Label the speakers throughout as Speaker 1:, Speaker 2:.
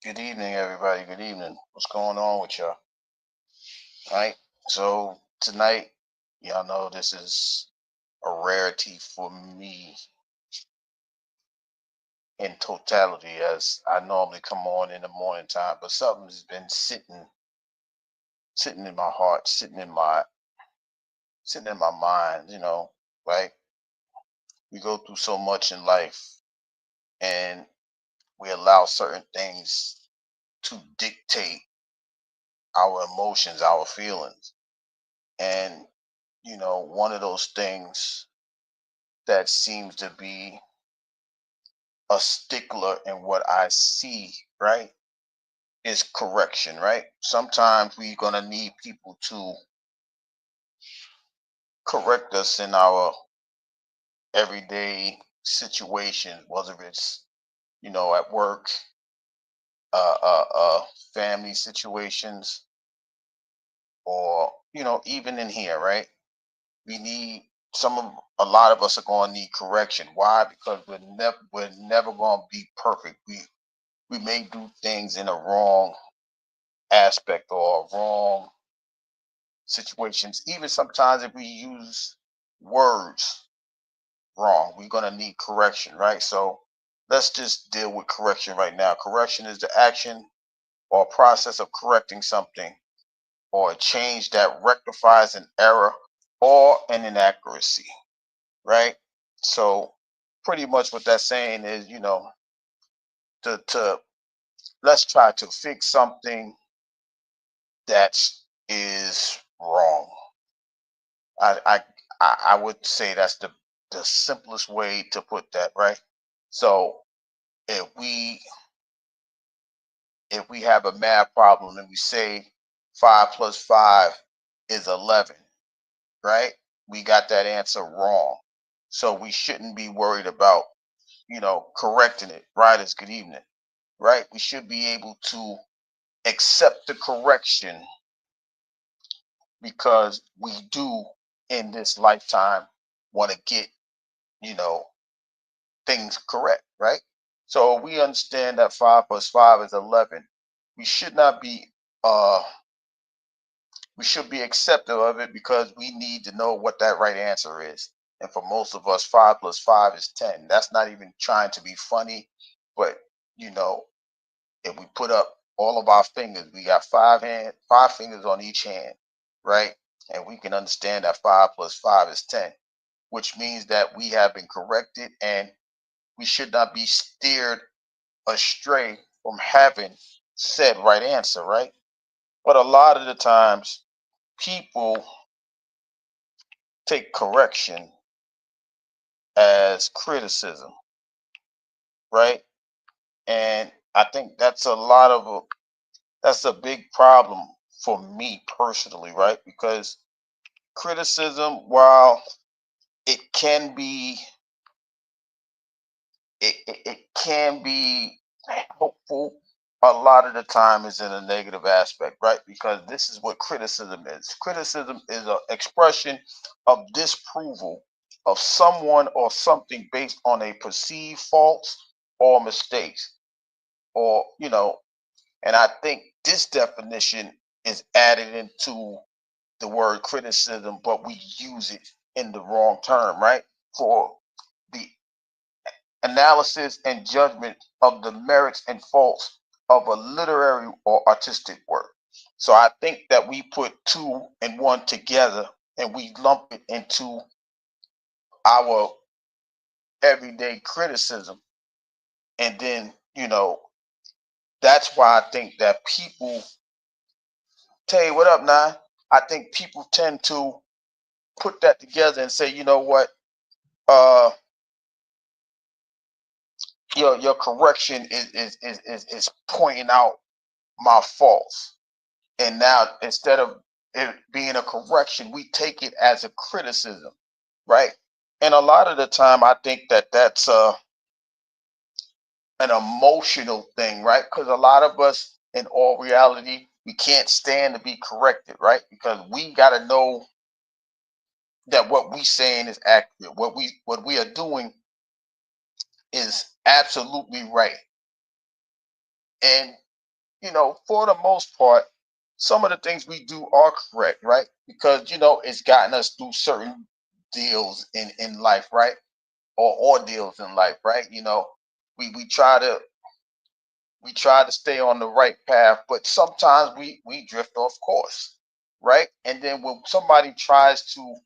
Speaker 1: Good evening, everybody. Good evening. What's going on with y'all? All right. So tonight, y'all know this is a rarity for me in totality, as I normally come on in the morning time, but something has been sitting in my heart, sitting in my mind. Right? We go through so much in life, and we allow certain things to dictate our emotions, our feelings, and one of those things that seems to be a stickler in what I see, right, is correction, right? Sometimes we're going to need people to correct us in our everyday situations, whether it's, at work, uh, uh, uh, family situations, or, even in here, right? We need a lot of us are going to need correction. Why? Because we're never going to be perfect. We may do things in a wrong aspect or wrong situations. Even sometimes if we use words wrong, we're going to need correction, right? So let's just deal with correction right now. Correction is the action or process of correcting something or a change that rectifies an error or an inaccuracy, right? So pretty much what that's saying is, to let's try to fix something that is wrong. I I I would say that's the simplest way to put that, right? So if we if we have a math problem and we say 5 plus 5 is 11, right? We got that answer wrong. So we shouldn't be worried about, correcting it. Right, is good evening, right? We should be able to accept the correction because we do in this lifetime want to get, you know, things correct, right? So we understand that 5 plus 5 is 11. We should not be, uh, we should be accepting of it because we need to know what that right answer is. And for most of us, 5 plus 5 is 10. That's not even trying to be funny, but you know, if we put up all of our fingers, we got 5 fingers on each hand, right? And we can understand that 5 plus 5 is 10, which means that we have been corrected and we should not be steered astray from having said right answer, right? But a lot of the times, people take correction as criticism, right? And I think that's a big problem for me personally, right? Because criticism, while it can be it can be helpful, a lot of the time is in a negative aspect, right? Because this is what criticism is. Criticism is an expression of disapproval of someone or something based on a perceived faults or mistakes, or and I think this definition is added into the word criticism, but we use it in the wrong term, right? For the analysis and judgment of the merits and faults of a literary or artistic work. So I think that we put two and one together and we lump it into our everyday criticism. And then, that's why I think that people, tell you what up now, I think people tend to put that together and say, you know what, uh, your correction is pointing out my faults. And now instead of it being a correction, we take it as a criticism, right? And a lot of the time, I think that that's an emotional thing, right? Because a lot of us, in all reality, we can't stand to be corrected, right? Because we got to know that what we saying is accurate. What we are doing is absolutely right. And for the most part, some of the things we do are correct, right? Because it's gotten us through certain deals in life, right? Or ordeals in life, right? We try to stay on the right path, but sometimes we drift off course, right? And then when somebody tries to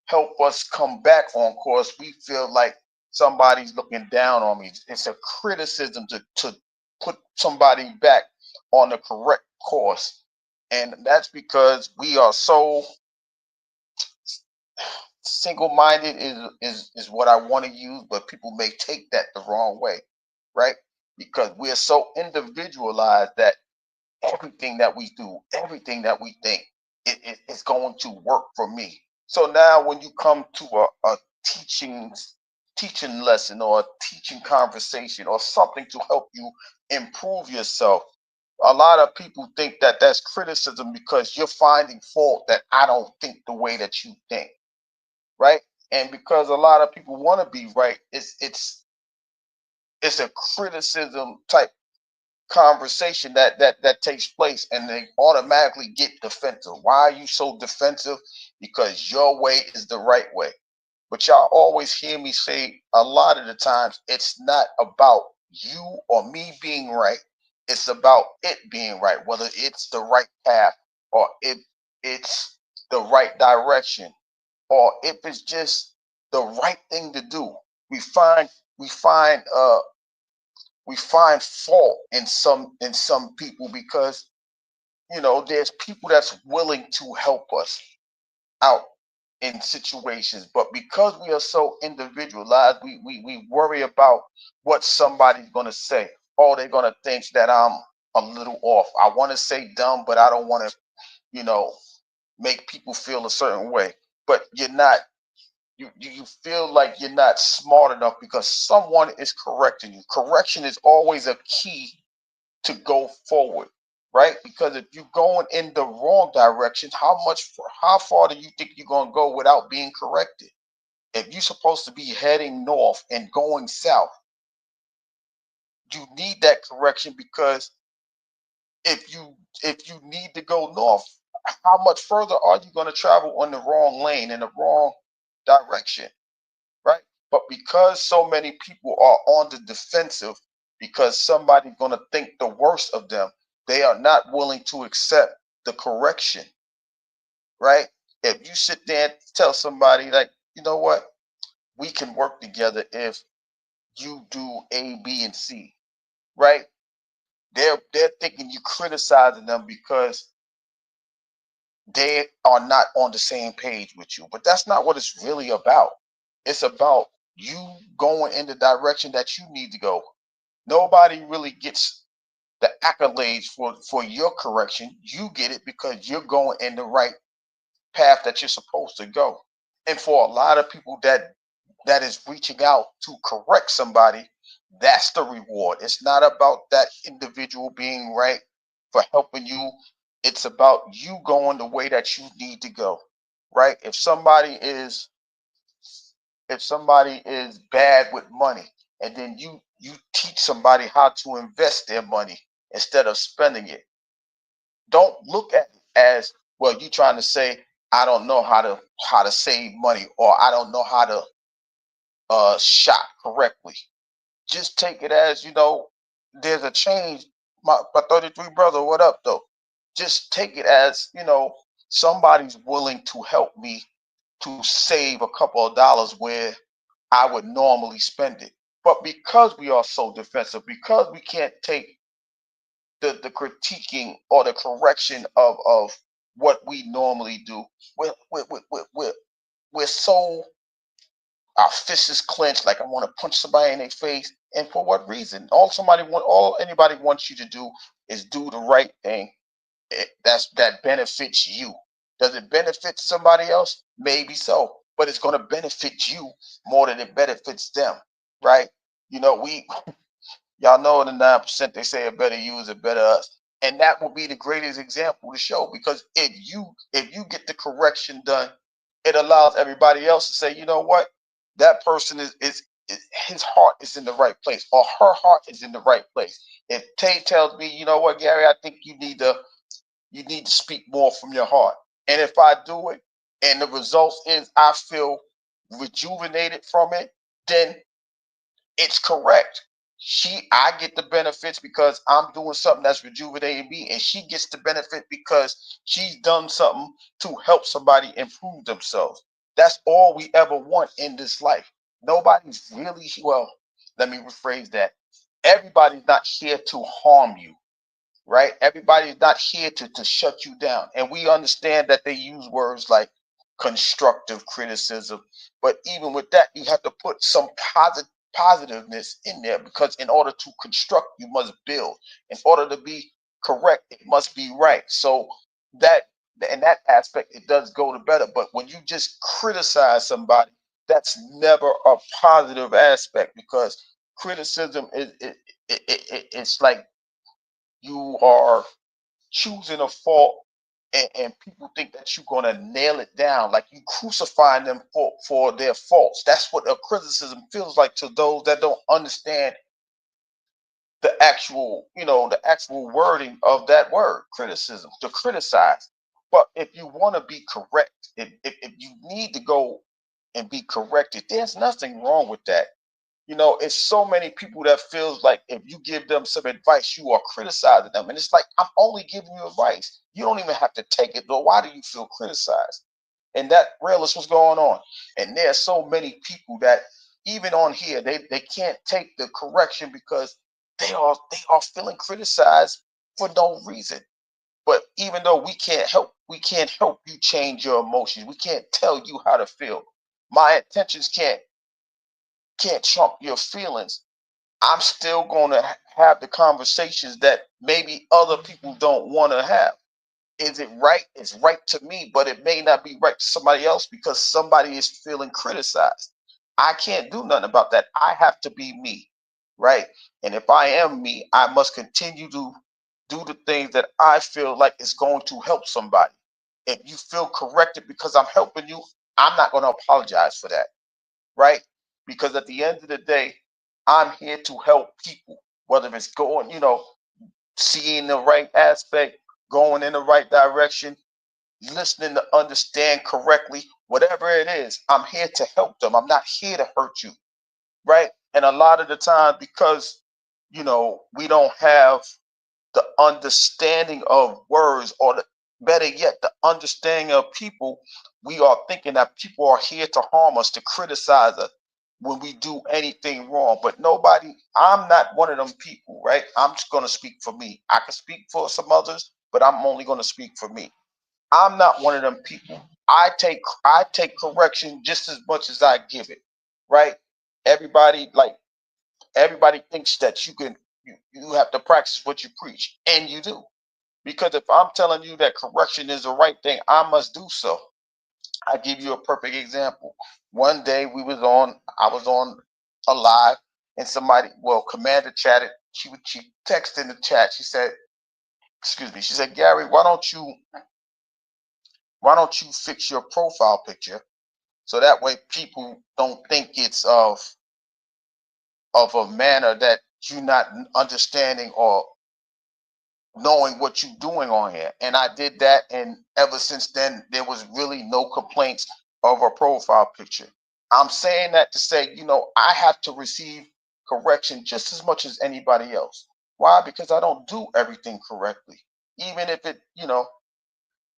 Speaker 1: help us come back on course, we feel like somebody's looking down on me. It's a criticism to put somebody back on the correct course. And that's because we are so single-minded is what I want to use, but people may take that the wrong way, right? Because we're so individualized that everything that we do, everything that we think, it's going to work for me. So now when you come to a teaching teaching lesson or a teaching conversation or something to help you improve yourself, a lot of people think that that's criticism because you're finding fault that I don't think the way that you think, right? And because a lot of people want to be right, it's a criticism type conversation that takes place, and they automatically get defensive. Why are you so defensive? Because your way is the right way. But y'all always hear me say a lot of the times it's not about you or me being right. It's about it being right, whether it's the right path or if it's the right direction or if it's just the right thing to do. We find we find uh we find fault in some people because there's people that's willing to help us out in situations, but because we are so individualized, we worry about what somebody's going to say. Oh, they're going to think that I'm a little off. I want to say dumb, but I don't want to you know make people feel a certain way. But you're not. You feel like you're not smart enough because someone is correcting you. Correction is always a key to go forward, right? Because if you're going in the wrong direction, how far do you think you're going to go without being corrected? If you're supposed to be heading north and going south, you need that correction because if you need to go north, how much further are you going to travel on the wrong lane in the wrong direction, right? But because so many people are on the defensive, because somebody's going to think the worst of them, they are not willing to accept the correction, right? If you sit there and tell somebody, like, you know what, we can work together if you do A, B, and C, right? They're thinking you criticizing them because they are not on the same page with you. But that's not what it's really about. It's about you going in the direction that you need to go. Nobody really gets the accolades for your correction. You get it because you're going in the right path that you're supposed to go. And for a lot of people that is reaching out to correct somebody, that's the reward. It's not about that individual being right for helping you. It's about you going the way that you need to go, right? If somebody is bad with money, and then you teach somebody how to invest their money instead of spending it, don't look at it as, well, you trying to say I don't know how to save money, or I don't know how to shop correctly. Just take it as, there's a change. My 33 brother, what up though? Just take it as, somebody's willing to help me to save a couple of dollars where I would normally spend it. But because we are so defensive, because we can't take the critiquing or the correction of what we normally do, we're so, our fists is clenched, like I want to punch somebody in their face. And for what reason? All anybody wants you to do is do the right thing. That benefits you. Does it benefit somebody else? Maybe so, but it's going to benefit you more than it benefits them, right? We Y'all know in the 9% they say a better you is a better us. And that will be the greatest example to show, because if you get the correction done, it allows everybody else to say, you know what? That person is his heart is in the right place, or her heart is in the right place. If Tay tells me, you know what, Gary, I think you need to speak more from your heart. And if I do it and the results is I feel rejuvenated from it, then it's correct. I get the benefits because I'm doing something that's rejuvenating me, and she gets the benefit because she's done something to help somebody improve themselves. That's all we ever want in this life. Nobody's really, well, let me rephrase that. Everybody's not here to harm you, right? Everybody's not here to shut you down. And we understand that they use words like constructive criticism. But even with that, you have to put some positiveness in there, because in order to construct, you must build. In order to be correct, it must be right. So that in that aspect, it does go to better. But when you just criticize somebody, that's never a positive aspect, because criticism it's like you are choosing a fault, and people think that you're going to nail it down, like you crucifying them for their faults. That's what a criticism feels like to those that don't understand the actual wording of that word, criticism, to criticize. But if you want to be correct, if you need to go and be corrected, there's nothing wrong with that. It's so many people that feels like if you give them some advice, you are criticizing them. And it's like, I'm only giving you advice. You don't even have to take it. But why do you feel criticized? And that real is what's going on. And there's so many people that even on here, they can't take the correction because they are feeling criticized for no reason. But even though we can't help you change your emotions. We can't tell you how to feel. My intentions can't trump your feelings. I'm still going to have the conversations that maybe other people don't want to have. Is it right? It's right to me, but it may not be right to somebody else because somebody is feeling criticized. I can't do nothing about that. I have to be me, right? And if I am me, I must continue to do the things that I feel like is going to help somebody. If you feel corrected because I'm helping you, I'm not going to apologize for that, right? Because at the end of the day, I'm here to help people, whether it's going, seeing the right aspect, going in the right direction, listening to understand correctly, whatever it is, I'm here to help them. I'm not here to hurt you, right? And a lot of the time, because, we don't have the understanding of words, or better yet, the understanding of people, we are thinking that people are here to harm us, to criticize us when we do anything wrong. But I'm not one of them people, right? I'm just going to speak for me. I can speak for some others, but I'm only going to speak for me. I'm not one of them people. I take correction just as much as I give it, right? Everybody like everybody thinks that you have to practice what you preach, and you do. Because if I'm telling you that correction is the right thing, I must do so. I give you a perfect example. One day I was on a live, and Commander chatted. She texted in the chat. She said, "Excuse me." She said, "Gary, why don't you fix your profile picture so that way people don't think it's of a manner that you're not understanding or knowing what you're doing on here." And I did that, and ever since then, there was really no complaints of a profile picture. I'm saying that to say, I have to receive correction just as much as anybody else. Why? Because I don't do everything correctly. Even if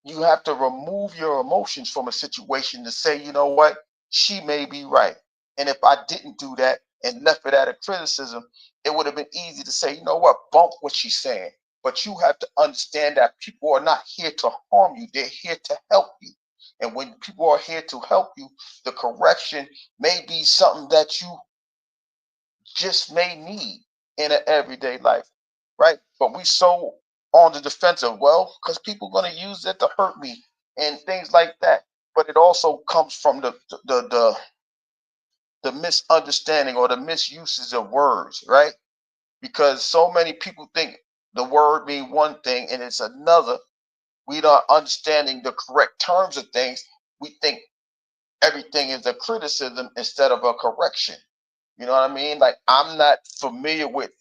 Speaker 1: you have to remove your emotions from a situation to say, you know what, she may be right. And if I didn't do that and left it at a criticism, it would have been easy to say, you know what, bump what she's saying. But you have to understand that people are not here to harm you, they're here to help you. And when people are here to help you, the correction may be something that you just may need in an everyday life, right? But we so on the defensive, well, because people are going to use it to hurt me and things like that. But it also comes from the misunderstanding or the misuses of words, right? Because so many people think the word mean one thing and it's another. We not understanding the correct terms of things. We think everything is a criticism instead of a correction. You know what I mean? Like I'm not familiar with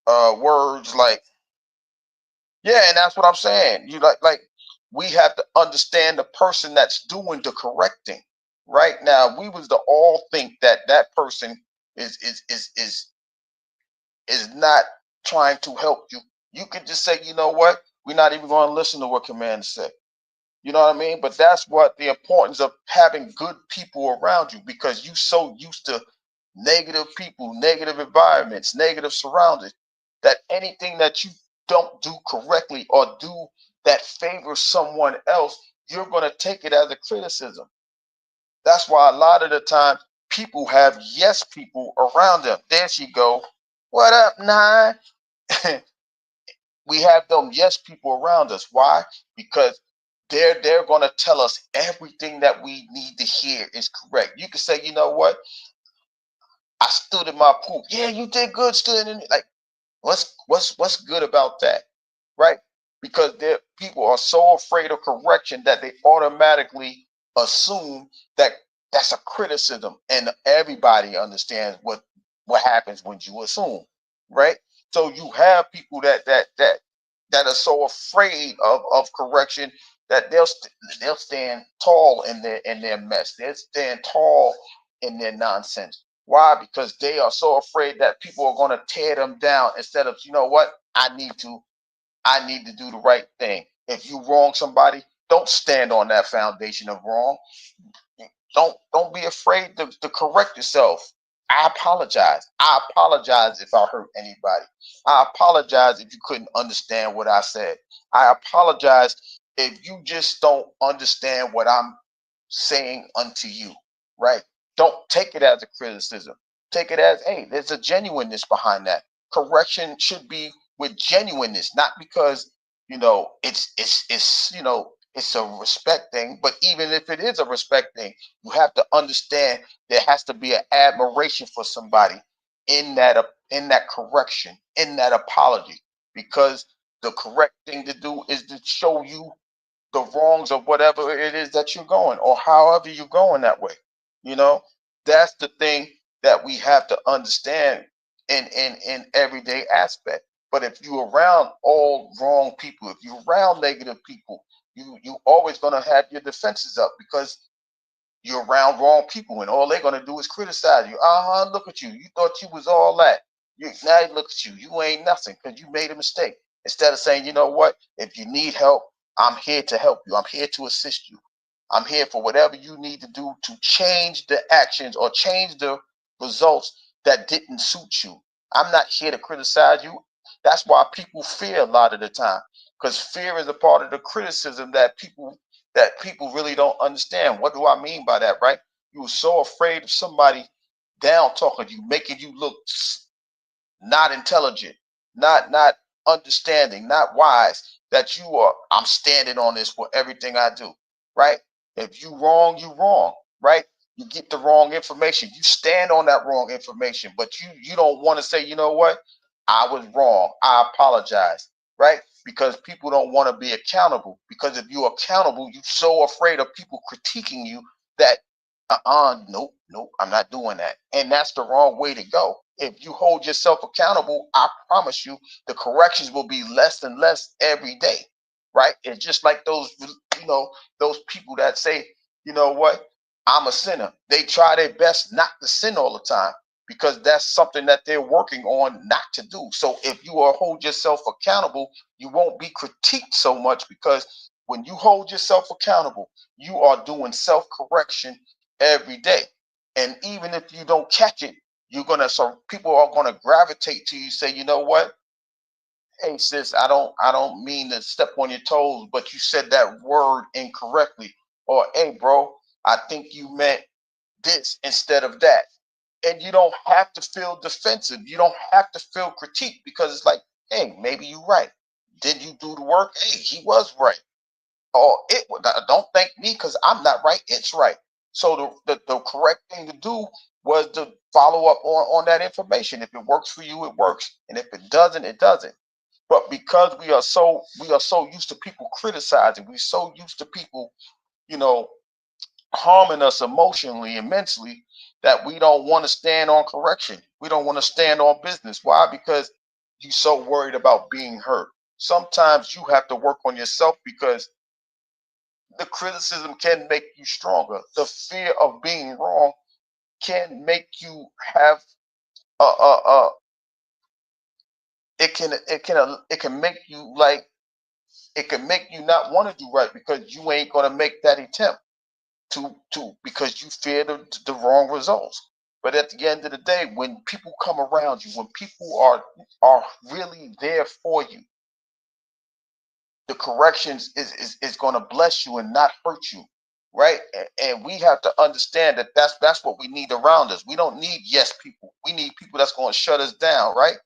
Speaker 1: words like yeah, and that's what I'm saying. You like we have to understand the person that's doing the correcting. Right now, we was to all think that that person is is is is is not trying to help you. You could just say, you know what, we're not even going to listen to what Commander said. You know what I mean? But that's what the importance of having good people around you, because you so used to negative people, negative environments, negative surroundings, that anything that you don't do correctly or do that favors someone else, you're going to take it as a criticism. That's why a lot of the time people have yes people around them. There she go. What up, nine? We have them yes people around us. Why? Because they're gonna tell us everything that we need to hear is correct. You can say, you know what? I stood in my pool. Yeah, you did good, stood in it. Like, what's good about that? Right? Because there people are so afraid of correction that they automatically assume that that's a criticism, and everybody understands what happens when you assume, right? So you have people that are so afraid of correction that they'll stand tall in their mess. They'll stand tall in their nonsense. Why? Because they are so afraid that people are going to tear them down instead of, you know what? I need to do the right thing. If you wrong somebody, don't stand on that foundation of wrong. Don't be afraid to correct yourself. I apologize. I apologize if I hurt anybody. I apologize if you couldn't understand what I said. I apologize if you just don't understand what I'm saying unto you. Right? Don't take it as a criticism. Take it as, hey, there's a genuineness behind that. Correction should be with genuineness, not because it's it's a respect thing. But even if it is a respect thing, you have to understand there has to be an admiration for somebody in that correction, in that apology, because the correct thing to do is to show you the wrongs of whatever it is that you're going, or however you're going that way. You know, that's the thing that we have to understand in everyday aspect. But if you're around all wrong people, if you're around negative people, you always gonna have your defenses up, because you're around wrong people, and all they're gonna do is criticize you. Look at you. You thought you was all that. Now look at you. You ain't nothing because you made a mistake. Instead of saying, you know what? If you need help, I'm here to help you. I'm here to assist you. I'm here for whatever you need to do to change the actions or change the results that didn't suit you. I'm not here to criticize you. That's why people fear a lot of the time, because fear is a part of the criticism that people really don't understand. What do I mean by that, right? You were so afraid of somebody down talking you, making you look not intelligent, not understanding, not wise, that you are, I'm standing on this for everything I do, right? If you wrong, you wrong, right? You get the wrong information. You stand on that wrong information, but you don't want to say, you know what? I was wrong. I apologize, right? Because people don't want to be accountable. Because if you're accountable, you're so afraid of people critiquing you that nope, I'm not doing that. And that's the wrong way to go. If you hold yourself accountable, I promise you the corrections will be less and less every day. Right? It's just like those people that say, you know what, I'm a sinner. They try their best not to sin all the time, because that's something that they're working on not to do. So if you hold yourself accountable, you won't be critiqued so much, because when you hold yourself accountable, you are doing self correction every day. And even if you don't catch it, so people are gonna gravitate to you, say, you know what? Hey sis, I don't mean to step on your toes, but you said that word incorrectly. Or hey bro, I think you meant this instead of that. And you don't have to feel defensive. You don't have to feel critique, because it's like, hey, maybe you're right. Did you do the work? Hey, he was right. Or don't thank me because I'm not right. It's right. So the correct thing to do was to follow up on that information. If it works for you, it works. And if it doesn't, it doesn't. But because we are so used to people criticizing, we're so used to people, you know, harming us emotionally and mentally, that we don't want to stand on correction. We don't want to stand on business. Why? Because you're so worried about being hurt. Sometimes you have to work on yourself because the criticism can make you stronger. The fear of being wrong can make you have a it can make you like it can make you not want to do right because you ain't gonna make that attempt to because you fear the wrong results. But at the end of the day, when people come around you, when people are really there for you, the corrections is going to bless you and not hurt you, right? And we have to understand that that's what we need around us. We don't need yes people. We need people that's going to shut us down, right?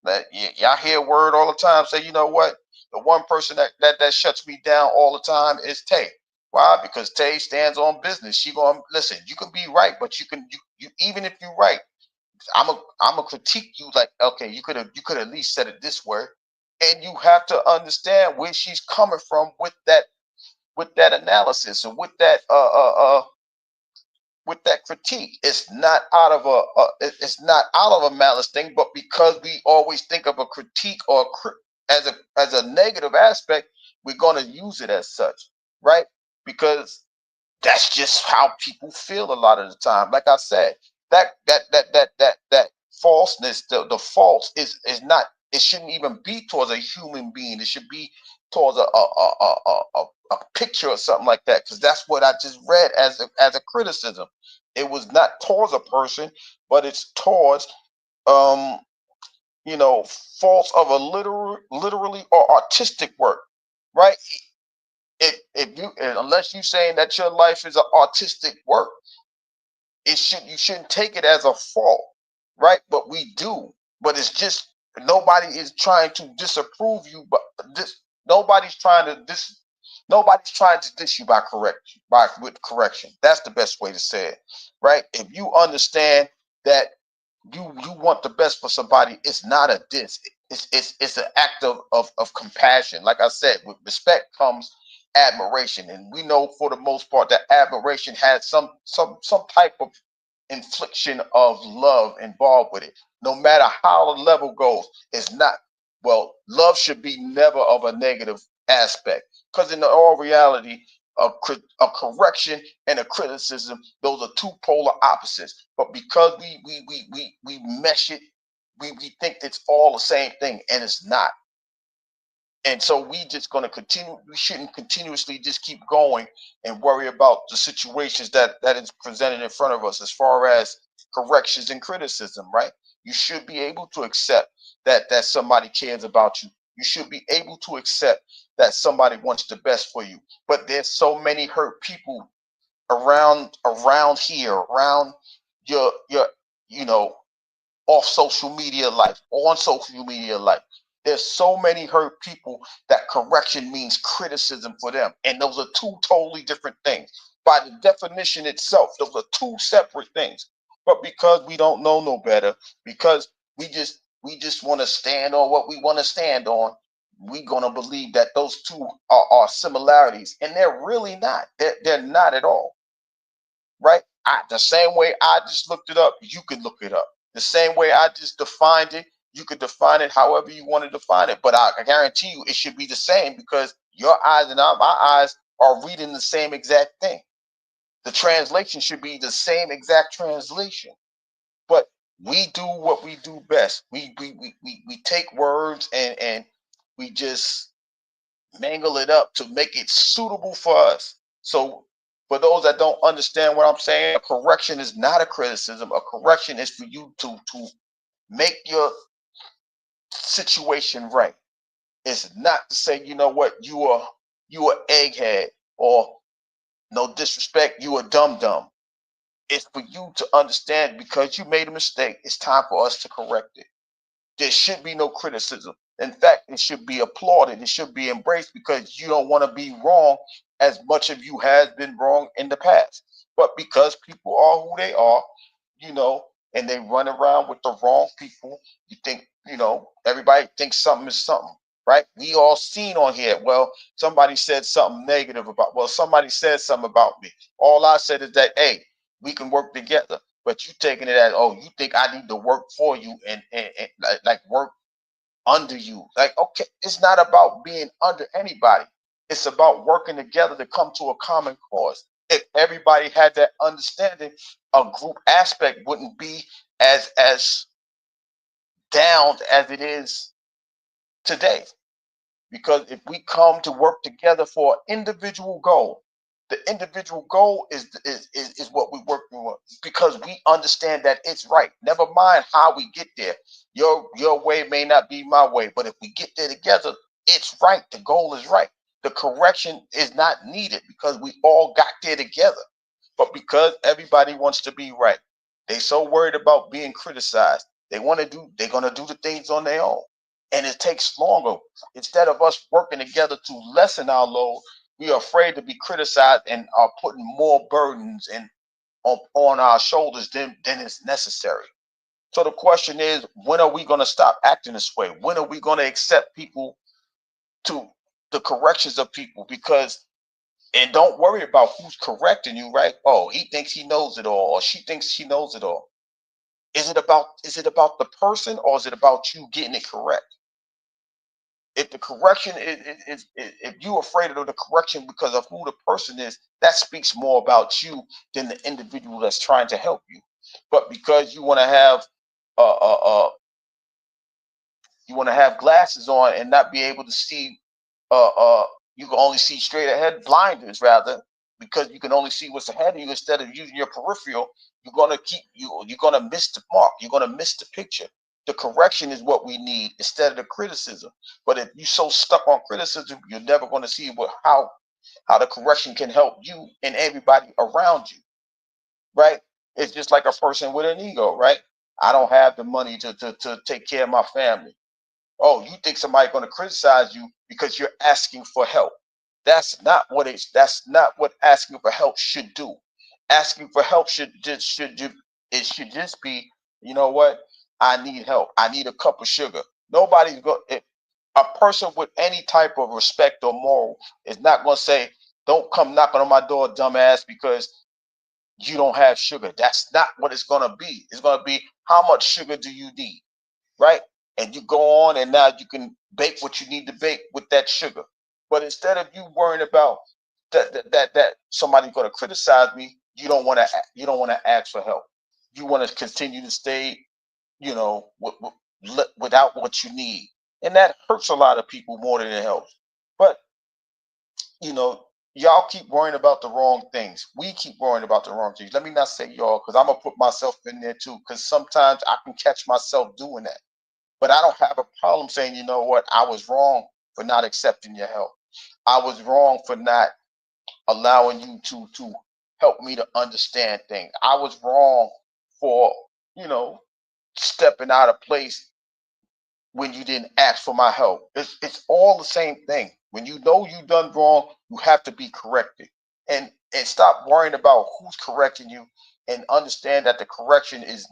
Speaker 1: That y'all hear word all the time say, you know what? The one person that shuts me down all the time is Tay. Why? Because Tay stands on business. She going to listen. You can be right, but you even if you're right, I'm a critique you like, okay, you could at least said it this way, and you have to understand where she's coming from with that analysis and with that critique. It's not out of it's not out of a malice thing, but because we always think of a critique or as a negative aspect, we're going to use it as such, right? Because that's just how people feel a lot of the time. Like I said, that falseness, the false is not. It shouldn't even be towards a human being. It should be towards a picture or something like that. Because that's what I just read as a criticism. It was not towards a person, but it's towards um faults of a literally or artistic work, right? If you unless you're saying that your life is an artistic work, you shouldn't take it as a fault, right? But we do. But it's just nobody is trying to disapprove you, but this nobody's trying to dis nobody's trying to diss you by with correction. That's the best way to say it, right? If you understand that you want the best for somebody, it's not a diss. It's an act of compassion. Like I said, with respect comes admiration, and we know for the most part that admiration has some type of infliction of love involved with it. No matter how the level goes, it's not. Well, love should be never of a negative aspect, because in all reality, a correction and a criticism, those are two polar opposites. But because we mesh it, we think it's all the same thing, and it's not. And so we just going to continue. We shouldn't continuously just keep going and worry about the situations that is presented in front of us as far as corrections and criticism, right? You should be able to accept that somebody cares about you. You should be able to accept that somebody wants the best for you. But there's so many hurt people around here, around your you know off social media life, on social media life. There's so many hurt people that correction means criticism for them. And those are two totally different things. By the definition itself, those are two separate things. But because we don't know no better, because we just want to stand on what we want to stand on, we're gonna believe that those two are similarities. And they're really not. They're not at all, right? The same way I just looked it up, you could look it up. The same way I just defined it, you could define it however you want to define it. But I guarantee you, it should be the same because your eyes and my eyes are reading the same exact thing. The translation should be the same exact translation. But we do what we do best. We take words and we just mangle it up to make it suitable for us. So, for those that don't understand what I'm saying, a correction is not a criticism. A correction is for you to make your situation right. It's not to say, you know what, you are egghead, or no disrespect, you are dumb dumb. It's for you to understand because you made a mistake. It's time for us to correct it. There should be no criticism. In fact, it should be applauded. It should be embraced because you don't want to be wrong as much of you has been wrong in the past. But because people are who they are, you know, and they run around with the wrong people, you think, everybody thinks something is something, right? We all seen on here. Well, somebody said something negative somebody said something about me. All I said is that, hey, we can work together. but you taking it as, oh, you think I need to work for you and like work under you. Like, okay, it's not about being under anybody. It's about working together to come to a common cause. If everybody had that understanding, a group aspect wouldn't be as down as it is today. Because if we come to work together for an individual goal, the individual goal is what we're working with, because we understand that it's right. Never mind how we get there. Your way may not be my way, but if we get there together, it's right. The goal is right. The correction is not needed because we all got there together. But because everybody wants to be right, they so worried about being criticized. They're gonna do the things on their own. And it takes longer. Instead of us working together to lessen our load, we are afraid to be criticized and are putting more burdens on our shoulders than is necessary. So the question is, when are we going to stop acting this way? When are we going to accept people to the corrections of people? Because, and don't worry about who's correcting you, right? Oh, he thinks he knows it all, or she thinks she knows it all. Is it about the person, or is it about you getting it correct? If the correction is if you're afraid of the correction because of who the person is, that speaks more about you than the individual that's trying to help you. But because you want to have glasses on and not be able to see, uh uh you can only see straight ahead, blinders rather, because you can only see what's ahead of you instead of using your peripheral. You're gonna miss the mark. You're gonna miss the picture. The correction is what we need instead of the criticism. But if you're so stuck on criticism, you're never going to see how the correction can help you and everybody around you, right? It's just like a person with an ego, right? I don't have the money to take care of my family. Oh, you think somebody's going to criticize you because you're asking for help. That's not what asking for help should do. Asking for help should just be, you know what? I need help. I need a cup of sugar. Nobody's going a person with any type of respect or moral is not going to say, "Don't come knocking on my door, dumbass, because you don't have sugar." That's not what it's going to be. It's going to be, how much sugar do you need? Right? And you go on, and now you can bake what you need to bake with that sugar. But instead of you worrying about that somebody's going to criticize me, you don't want to ask for help. You want to continue to stay, without what you need, and that hurts a lot of people more than it helps. But you know, y'all keep worrying about the wrong things. We keep worrying about the wrong things. Let me not say y'all, because I'm gonna put myself in there too. Because sometimes I can catch myself doing that. But I don't have a problem saying, you know what, I was wrong for not accepting your help. I was wrong for not allowing you to help me to understand things. I was wrong for, you know, stepping out of place when you didn't ask for my help. It's all the same thing. When you know you've done wrong, you have to be corrected. And stop worrying about who's correcting you, and understand that the correction is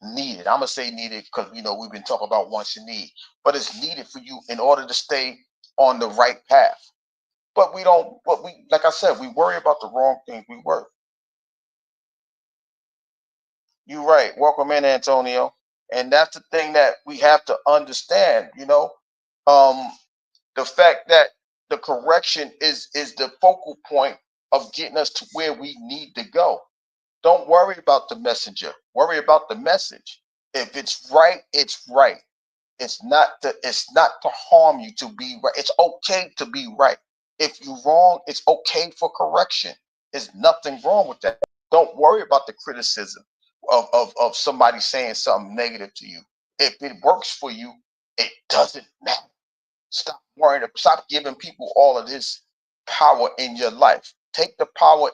Speaker 1: needed. I'm gonna say needed because we've been talking about wants and need, but it's needed for you in order to stay on the right path. But we don't. But we, like I said, we worry about the wrong things. We worry. You're right. Welcome in, Antonio. And that's the thing that we have to understand. Um, the fact that the correction is the focal point of getting us to where we need to go. Don't worry about the messenger. Worry about the message. If it's right, it's right. It's not to harm you to be right. It's okay to be right. If you're wrong, it's okay for correction. There's nothing wrong with that. Don't worry about the criticism of somebody saying something negative to you. If it works for you, it doesn't matter. Stop worrying. Stop giving people all of this power in your life. Take the power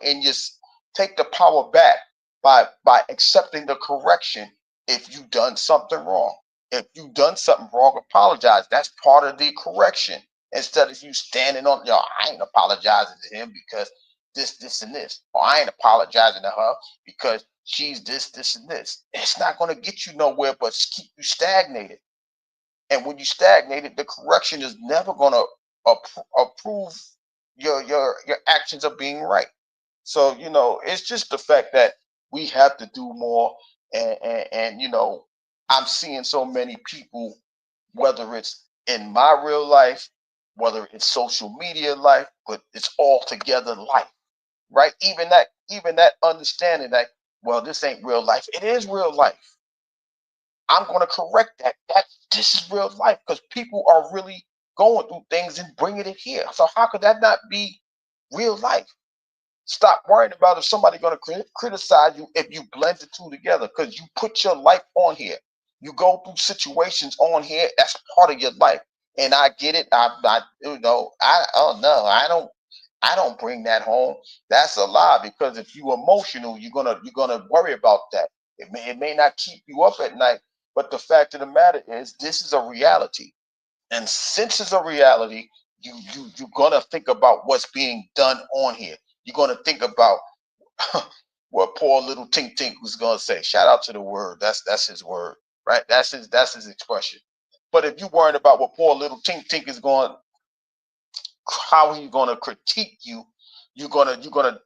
Speaker 1: back by accepting the correction. If you've done something wrong, apologize. That's part of the correction. Instead of you standing on, I ain't apologizing to him because this, and this, or I ain't apologizing to her because she's this, and this. It's not going to get you nowhere, but keep you stagnated. And when you stagnated, the correction is never going to approve your actions of being right. So it's just the fact that We have to do more. And you know, I'm seeing so many people, whether it's in my real life, whether it's social media life, but it's all together life, right? Even that understanding that, well, this ain't real life. It is real life. I'm going to correct that. This is real life because people are really going through things and bringing it here. So how could that not be real life? Stop worrying about if somebody's going to criticize you if you blend the two together, because you put your life on here. You go through situations on here. That's part of your life, and I get it. I'm not, you know, oh no, I don't bring that home. That's a lie, because if you emotional, you're gonna worry about that. It may not keep you up at night, but the fact of the matter is, this is a reality. And since it's a reality, you're gonna think about what's being done on here. You're gonna think about what poor little Tink Tink was gonna say. Shout out to the word. That's his word, right? That's his expression. But if you worried about what poor little Tink Tink is going, how are you gonna critique you? You're gonna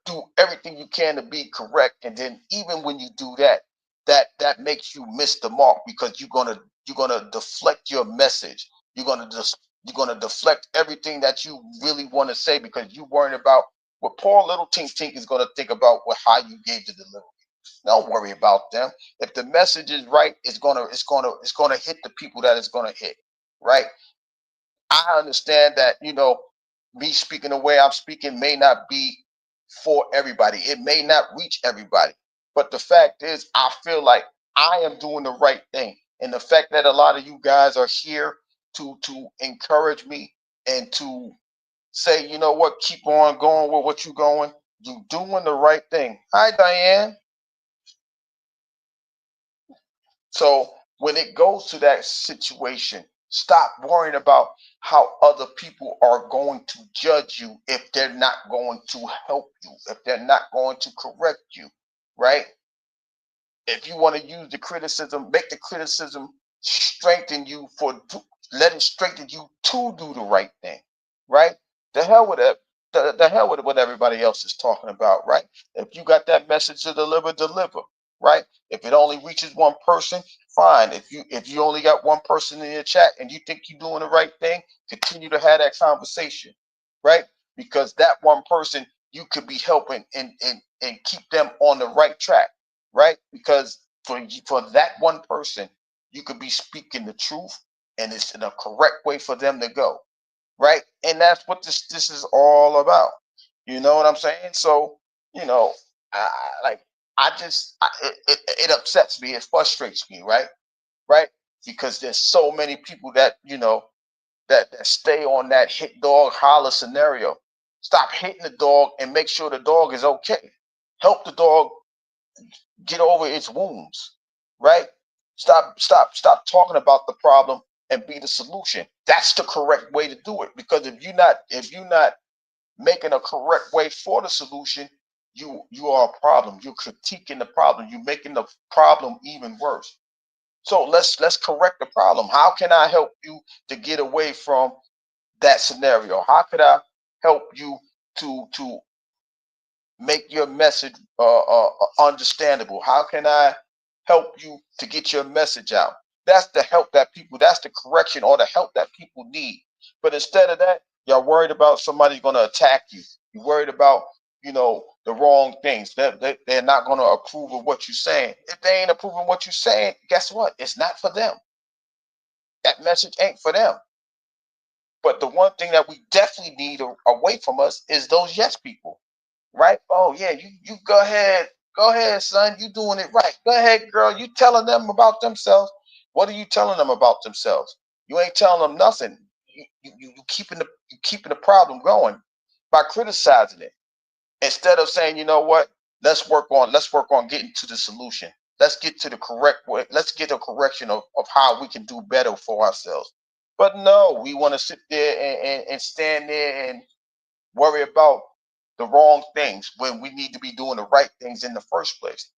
Speaker 1: do everything you can to be correct, and then even when you do that, that makes you miss the mark, because you're gonna deflect your message. You're gonna deflect everything that you really want to say, because you worrying about what poor little Tink Tink is gonna think about what how you gave the delivery. Don't worry about them. If the message is right, it's gonna hit the people that it's gonna hit, right? I understand that, me speaking the way I'm speaking may not be for everybody. It may not reach everybody. But the fact is, I feel like I am doing the right thing. And the fact that a lot of you guys are here to encourage me and to say, you know what, keep on going with what you're going. You doing the right thing. Hi, Diane. So when it goes to that situation, stop worrying about how other people are going to judge you if they're not going to help you, if they're not going to correct you, right? If you want to use the criticism, make the criticism strengthen you let it strengthen you to do the right thing, right? The hell with it. The hell with what everybody else is talking about, right? If you got that message to deliver, deliver, right? If it only reaches one person, fine. If you only got one person in your chat and you think you're doing the right thing, continue to have that conversation, right? Because that one person you could be helping and keep them on the right track, right? Because for that one person, you could be speaking the truth, and it's in a correct way for them to go, right? And that's what this is all about. You know what I'm saying? So, you know, like it upsets me, it frustrates me, right? Right? Because there's so many people that that stay on that hit dog holler scenario. Stop hitting the dog and make sure the dog is okay. Help the dog get over its wounds, right? Stop talking about the problem and be the solution. That's the correct way to do it. Because if you're not making a correct way for the solution, you are a problem. You're critiquing the problem. You're making the problem even worse. So let's correct the problem. How can I help you to get away from that scenario? How could I help you to make your message understandable? How can I help you to get your message out? That's the help that people, that's the correction or the help that people need. But instead of that, you're worried about somebody's going to attack you. You're worried about, the wrong things. They're not going to approve of what you're saying. If they ain't approving what you're saying, guess what? It's not for them. That message ain't for them. But the one thing that we definitely need away from us is those yes people, right? Oh yeah, you go ahead, son. You doing it right. Go ahead, girl. You telling them about themselves. What are you telling them about themselves? You ain't telling them nothing. You keeping the problem going by criticizing it, instead of saying, you know what, let's work on getting to the solution. Let's get to the correct way. Let's get a correction of how we can do better for ourselves. But no, we want to sit there and stand there and worry about the wrong things when we need to be doing the right things in the first place.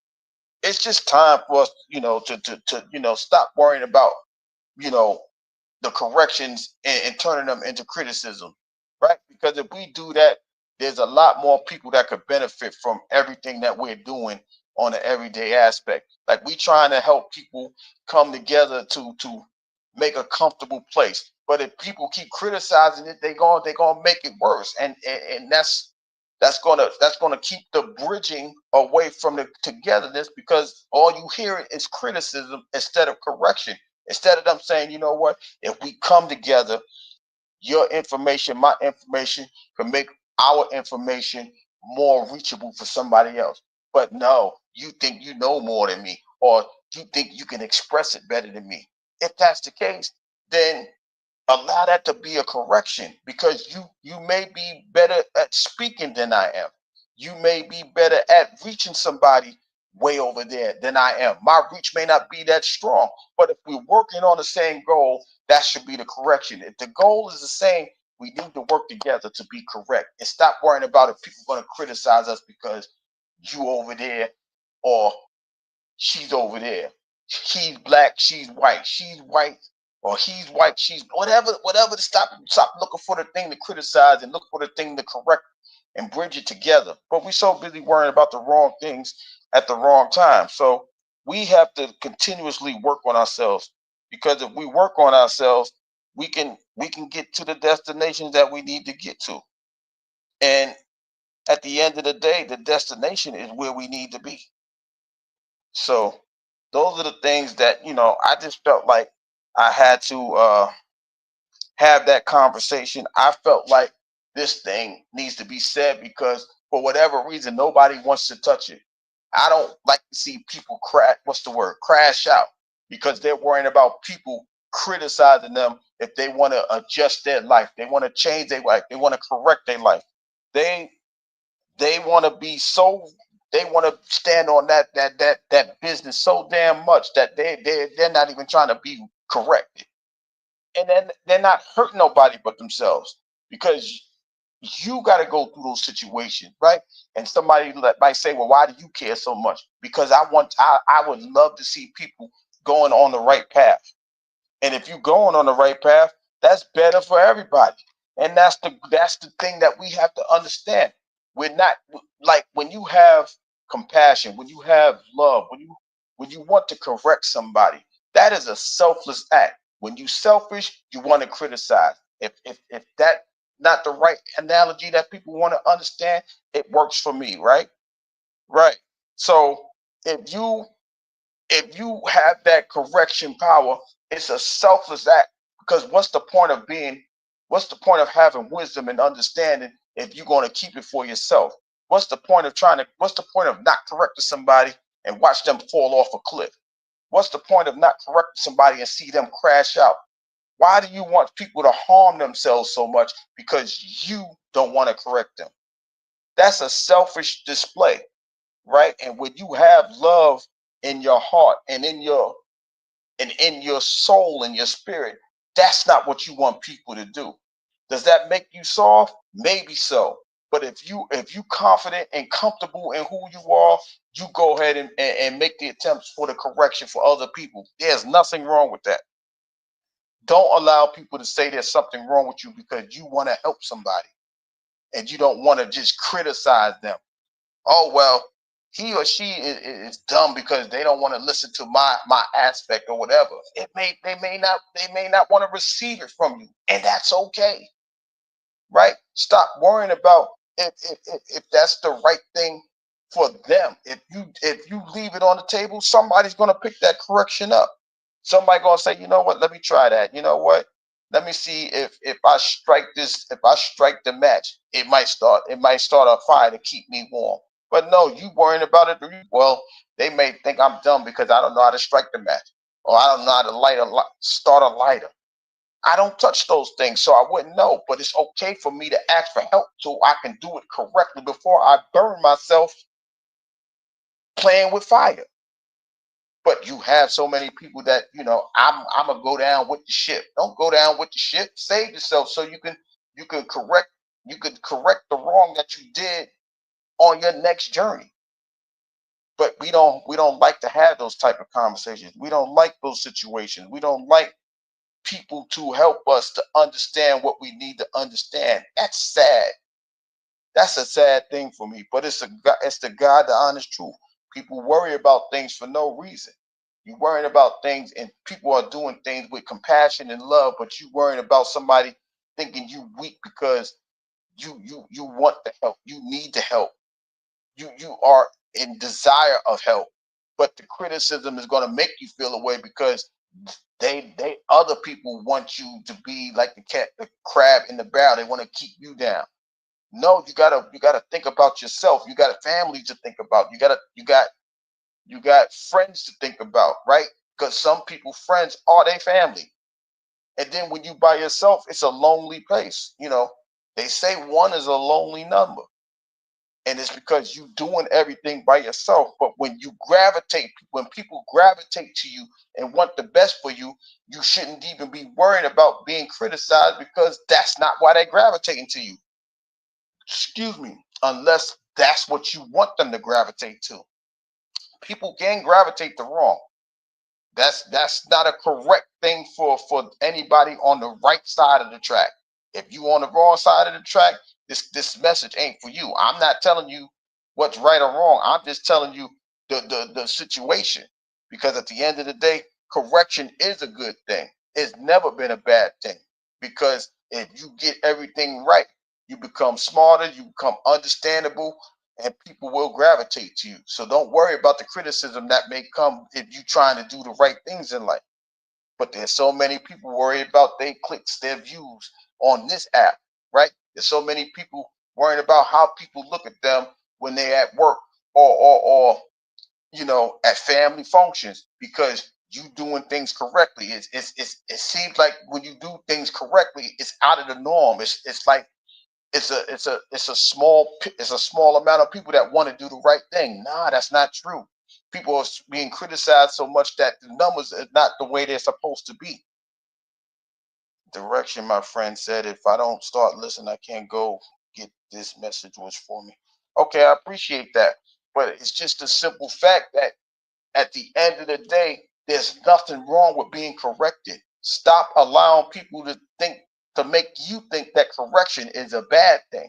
Speaker 1: It's just time for us, to stop worrying about, you know, the corrections and turning them into criticism, right? Because if we do that, there's a lot more people that could benefit from everything that we're doing on an everyday aspect. Like we trying to help people come together to make a comfortable place. But if people keep criticizing it, they gonna make it worse. And that's gonna keep the bridging away from the togetherness, because all you hear is criticism instead of correction. Instead of them saying, you know what, if we come together, your information, my information can make our information more reachable for somebody else. But no, you think you know more than me, or you think you can express it better than me. If that's the case, then allow that to be a correction, because you may be better at speaking than I am. You may be better at reaching somebody way over there than I am. My reach may not be that strong, but if we're working on the same goal, that should be the correction. If the goal is the same, we need to work together to be correct and stop worrying about if people are going to criticize us because you over there, or she's over there. He's black, she's white. She's white, or he's white, she's whatever. To stop looking for the thing to criticize and look for the thing to correct and bridge it together. But we're so busy worrying about the wrong things at the wrong time. So we have to continuously work on ourselves, because if we work on ourselves, we can get to the destinations that we need to get to. And at the end of the day, the destination is where we need to be. So those are the things that, I just felt like I had to have that conversation. I felt like this thing needs to be said, because for whatever reason nobody wants to touch it. I don't like to see people crash out, because they're worrying about people criticizing them if they want to adjust their life, they want to change their life, they want to correct their life. They they want to be so, they want to stand on that business so damn much that they're not even trying to be corrected. And then they're not hurting nobody but themselves, because you got to go through those situations, right? And somebody might say, well, why do you care so much? Because I would love to see people going on the right path. And if you're going on the right path, that's better for everybody. And that's the thing that we have to understand. We're not, like, when you have compassion, when you have love, when you want to correct somebody, that is a selfless act. When you selfish, you want to criticize. If that not the right analogy that people want to understand, it works for me, right? Right. So if you if you have that correction power, it's a selfless act. Because what's the point of having wisdom and understanding if you're going to keep it for yourself? What's the point of not correcting somebody and watch them fall off a cliff? What's the point of not correcting somebody and see them crash out? Why do you want people to harm themselves so much because you don't want to correct them? That's a selfish display, right? And when you have love in your heart and in your soul and your spirit, that's not what you want people to do. Does that make you soft? Maybe so. But if you confident and comfortable in who you are, you go ahead and make the attempts for the correction for other people. There's nothing wrong with that. Don't allow people to say there's something wrong with you because you want to help somebody and you don't want to just criticize them. Oh well, he or she is dumb because they don't want to listen to my aspect or whatever. They may not want to receive it from you, and that's okay, right? Stop worrying about if that's the right thing for them. If you leave it on the table, somebody's gonna pick that correction up. Somebody gonna say, you know what? Let me try that. You know what? Let me see if I strike this. If I strike the match, it might start a fire to keep me warm. But no, you worrying about it. Well, they may think I'm dumb because I don't know how to strike the match, or I don't know how to start a lighter. I don't touch those things, so I wouldn't know. But it's okay for me to ask for help so I can do it correctly before I burn myself playing with fire. But you have so many people that, I'm gonna go down with the ship. Don't go down with the ship. Save yourself so you can correct the wrong that you did on your next journey. But we don't like to have those type of conversations. We don't like those situations. We don't like people to help us to understand what we need to understand. That's sad. That's a sad thing for me. But it's the God, the honest truth. People worry about things for no reason. You worrying about things, and people are doing things with compassion and love, but you worrying about somebody thinking you weak because you want the help. You need the help. You are in desire of help, but the criticism is going to make you feel away because they other people want you to be like the crab in the barrel. They want to keep you down. No, you gotta think about yourself. You got a family to think about. You got friends to think about, right? Because some people friends are their family. And then when you by yourself, it's a lonely place. They say one is a lonely number. And it's because you doing everything by yourself. But when people gravitate to you and want the best for you, you shouldn't even be worrying about being criticized because that's not why they're gravitating to you. Excuse me, unless that's what you want them to gravitate to. People can gravitate to wrong. That's not a correct thing for anybody on the right side of the track. If you on the wrong side of the track, this message ain't for you. I'm not telling you what's right or wrong. I'm just telling you the situation. Because at the end of the day, correction is a good thing. It's never been a bad thing. Because if you get everything right, you become smarter, you become understandable, and people will gravitate to you. So don't worry about the criticism that may come if you trying to do the right things in life. But there's so many people worried about their clicks, their views on this app, right? There's so many people worrying about how people look at them when they're at work or at family functions because you doing things correctly. It seems like when you do things correctly, it's out of the norm. It's like it's a small amount of people that want to do the right thing. Nah, that's not true. People are being criticized so much that the numbers are not the way they're supposed to be. Direction, my friend said, if I don't start listening, I can't go get this message was for me. Okay, I appreciate that. But it's just a simple fact that at the end of the day, there's nothing wrong with being corrected. Stop allowing people to make you think that correction is a bad thing,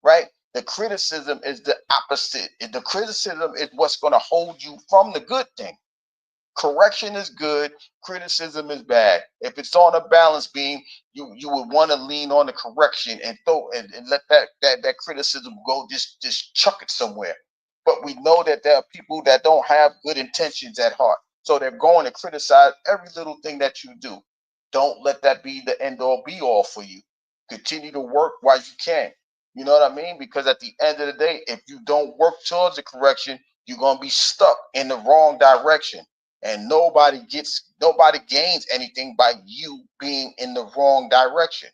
Speaker 1: right? The criticism is the opposite. The criticism is what's going to hold you from the good thing. Correction is good, criticism is bad. If it's on a balance beam, you would want to lean on the correction and throw and let that criticism go, just chuck it somewhere. But we know that there are people that don't have good intentions at heart. So they're going to criticize every little thing that you do. Don't let that be the end all be all for you. Continue to work while you can. You know what I mean? Because at the end of the day, if you don't work towards the correction, you're going to be stuck in the wrong direction. And nobody gains anything by you being in the wrong direction.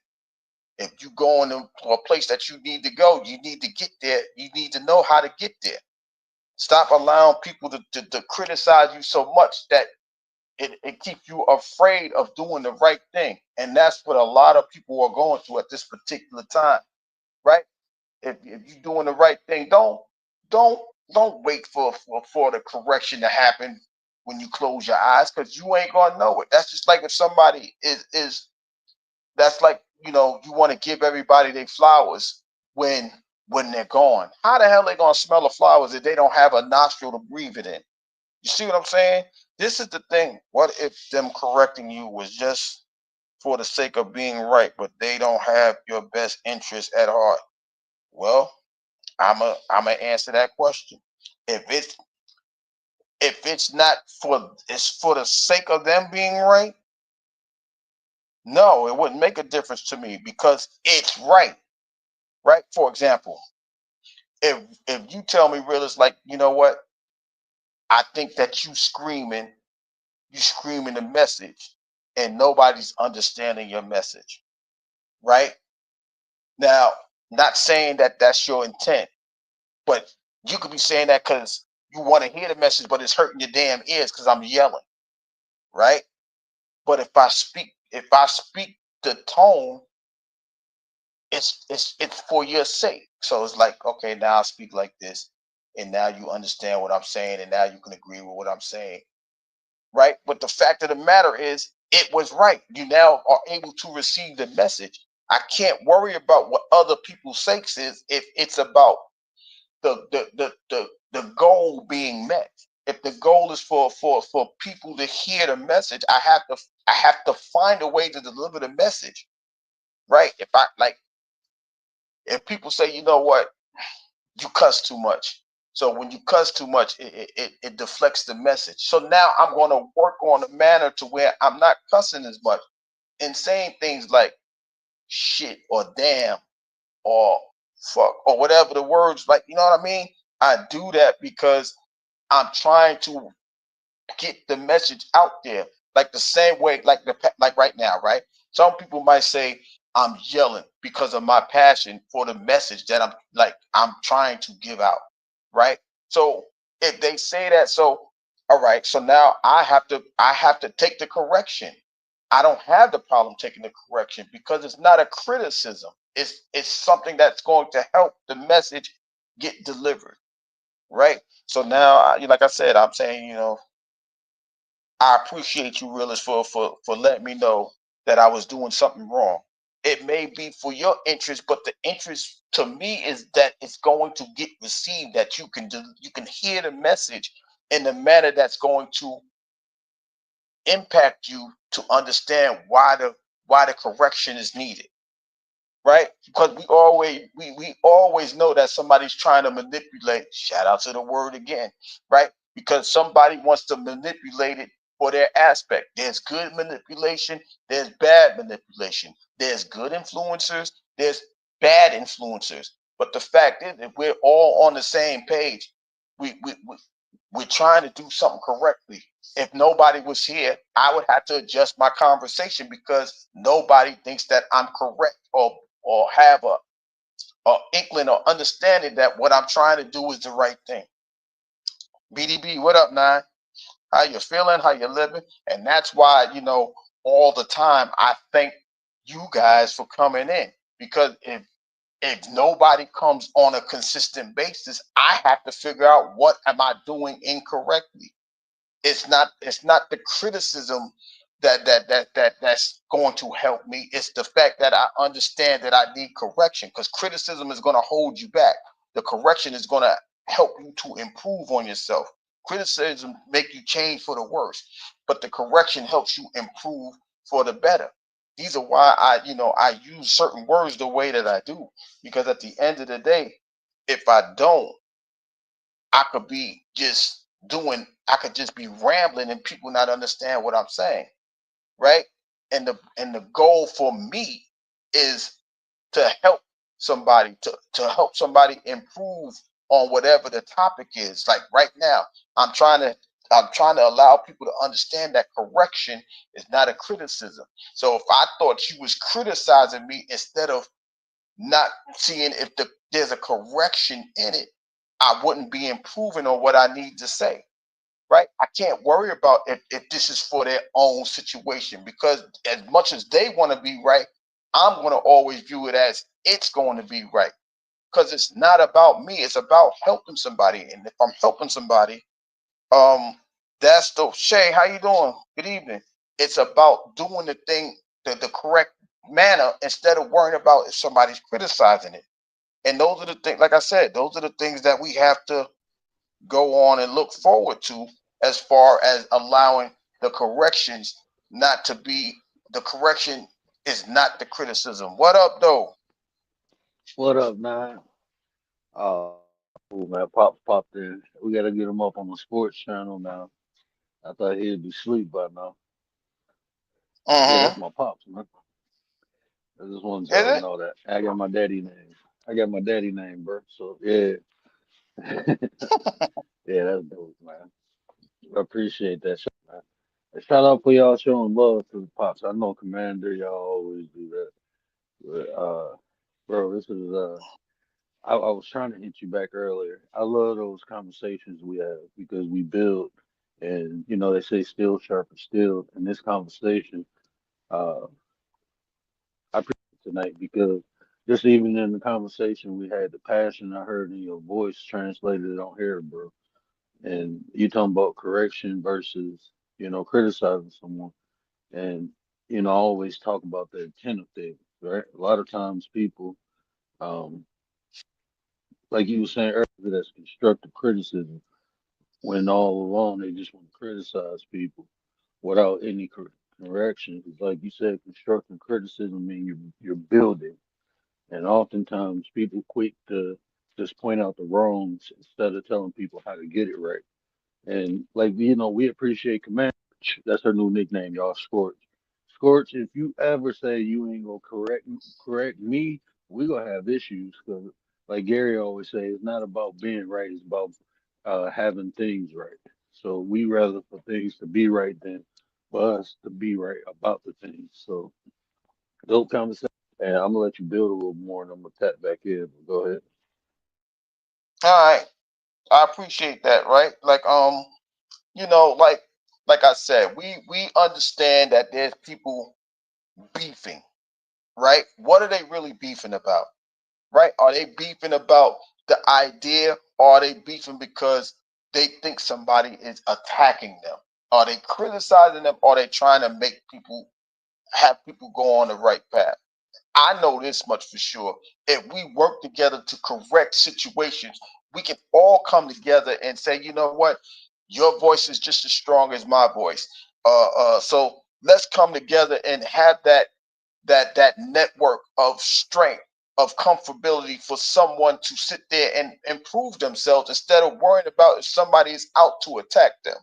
Speaker 1: If you go into a place that you need to go, you need to get there. You need to know how to get there. Stop allowing people to criticize you so much that it keeps you afraid of doing the right thing. And that's what a lot of people are going through at this particular time, right? If you're doing the right thing, don't don't wait for the correction to happen when you close your eyes, because you ain't gonna know it. That's just like if somebody is that's like, you want to give everybody their flowers when they're gone. How the hell they gonna smell the flowers if they don't have a nostril to breathe it in? You see what I'm saying? This is the thing. What if them correcting you was just for the sake of being right, but they don't have your best interest at heart? Well, I'm a answer that question. If it's not it's for the sake of them being right, no, it wouldn't make a difference to me because it's right. Right? For example, if you tell me real, it's like, you know what? I think that you screaming the message and nobody's understanding your message. Right? Now, not saying that that's your intent, but you could be saying that because you want to hear the message, but it's hurting your damn ears because I'm yelling, right? But if I speak the tone, it's for your sake. So it's like, okay, now I speak like this, and now you understand what I'm saying, and now you can agree with what I'm saying, right? But the fact of the matter is, it was right. You now are able to receive the message. I can't worry about what other people's sakes is if it's about the goal being met. If the goal is for people to hear the message, I have to find a way to deliver the message, right? If people say, you know what, you cuss too much. So when you cuss too much, it deflects the message. So now I'm going to work on a manner to where I'm not cussing as much and saying things like shit or damn or fuck or whatever the words, like, you know what I mean? I do that because I'm trying to get the message out there. Like the same way, like right now, right? Some people might say I'm yelling because of my passion for the message that I'm trying to give out, right? So if they say that, so all right, so now I have to take the correction. I don't have the problem taking the correction because it's not a criticism. It's something that's going to help the message get delivered, right? So now, like I said, I'm saying, I appreciate you, realist, for letting me know that I was doing something wrong. It may be for your interest, but the interest to me is that it's going to get received, that you can hear the message in the manner that's going to impact you to understand why the correction is needed, right? Because we always know that somebody's trying to manipulate. Shout out to the word again, right? Because somebody wants to manipulate it for their aspect. There's good manipulation, there's bad manipulation. There's good influencers, there's bad influencers. But the fact is, if we're all on the same page, we're trying to do something correctly. If nobody was here, I would have to adjust my conversation because nobody thinks that I'm correct or have a inkling or understanding that what I'm trying to do is the right thing. BDB, what up, Nine? How you feeling? How you living? And that's why, all the time I thank you guys for coming in, because if nobody comes on a consistent basis, I have to figure out what am I doing incorrectly. It's not the criticism that's going to help me. It's the fact that I understand that I need correction, because criticism is going to hold you back. The correction is going to help you to improve on yourself. Criticism make you change for the worse, but the correction helps you improve for the better. These are why I use certain words the way that I do, because at the end of the day, if I don't, I could just be rambling and people not understand what I'm saying, right? And the goal for me is to help somebody improve on whatever the topic is. Like right now, I'm trying to I'm trying to allow people to understand that correction is not a criticism. So if I thought you was criticizing me instead of not seeing if there's a correction in it, I wouldn't be improving on what I need to say, right? I can't worry about if this is for their own situation, because as much as they want to be right, I'm going to always view it as it's going to be right, because it's not about me. It's about helping somebody. And if I'm helping somebody, um, that's the Shay. How you doing? Good evening. It's about doing the thing the correct manner instead of worrying about if somebody's criticizing it. And those are the things, like I said, those are the things that we have to go on and look forward to, as far as allowing the corrections not to be the correction is not the criticism. What up, though?
Speaker 2: What up, man? Cool, man. Popped in. We gotta get him up on the sports channel now. I thought he'd be asleep by now. Yeah, that's
Speaker 1: Mm-hmm.
Speaker 2: my pops, man. I just wanted
Speaker 1: Is
Speaker 2: y'all to
Speaker 1: it?
Speaker 2: know that. I got my daddy name. I got my daddy name, bro. So yeah, yeah, that's dope, man. I appreciate that, man. Shout out for y'all showing love to the pops. I know Commander, y'all always do that. But bro, this is I was trying to hit you back earlier. I love those conversations we have because we build, and they say steel sharpens steel. In this conversation, uh, I appreciate it tonight because just even in the conversation we had, the passion I heard in your voice translated it on here, bro. And you talking about correction versus criticizing someone, and I always talk about the intent of things, right? A lot of times people, um, like you were saying earlier. it as constructive criticism when all along they just want to criticize people without any correction. 'Cause like you said, constructive criticism means you're building, and oftentimes people quick to just point out the wrongs instead of telling people how to get it right. And like we appreciate Command. That's her new nickname, y'all. Scorch. Scorch. If you ever say you ain't gonna correct me, we gonna have issues. Cause like Gary always say, it's not about being right. It's about having things right. So we rather for things to be right than for us to be right about the things. So dope conversation. And I'm gonna let you build a little more, and I'm gonna tap back in. But go ahead.
Speaker 1: All right. I appreciate that, right? Like I said, we understand that there's people beefing, right? What are they really beefing about? Right? Are they beefing about the idea, or are they beefing because they think somebody is attacking them? Are they criticizing them, or are they trying to make people have people go on the right path? I know this much for sure. If we work together to correct situations, we can all come together and say, you know what, your voice is just as strong as my voice. So let's come together and have that network of strength, of comfortability for someone to sit there and improve themselves instead of worrying about if somebody is out to attack them.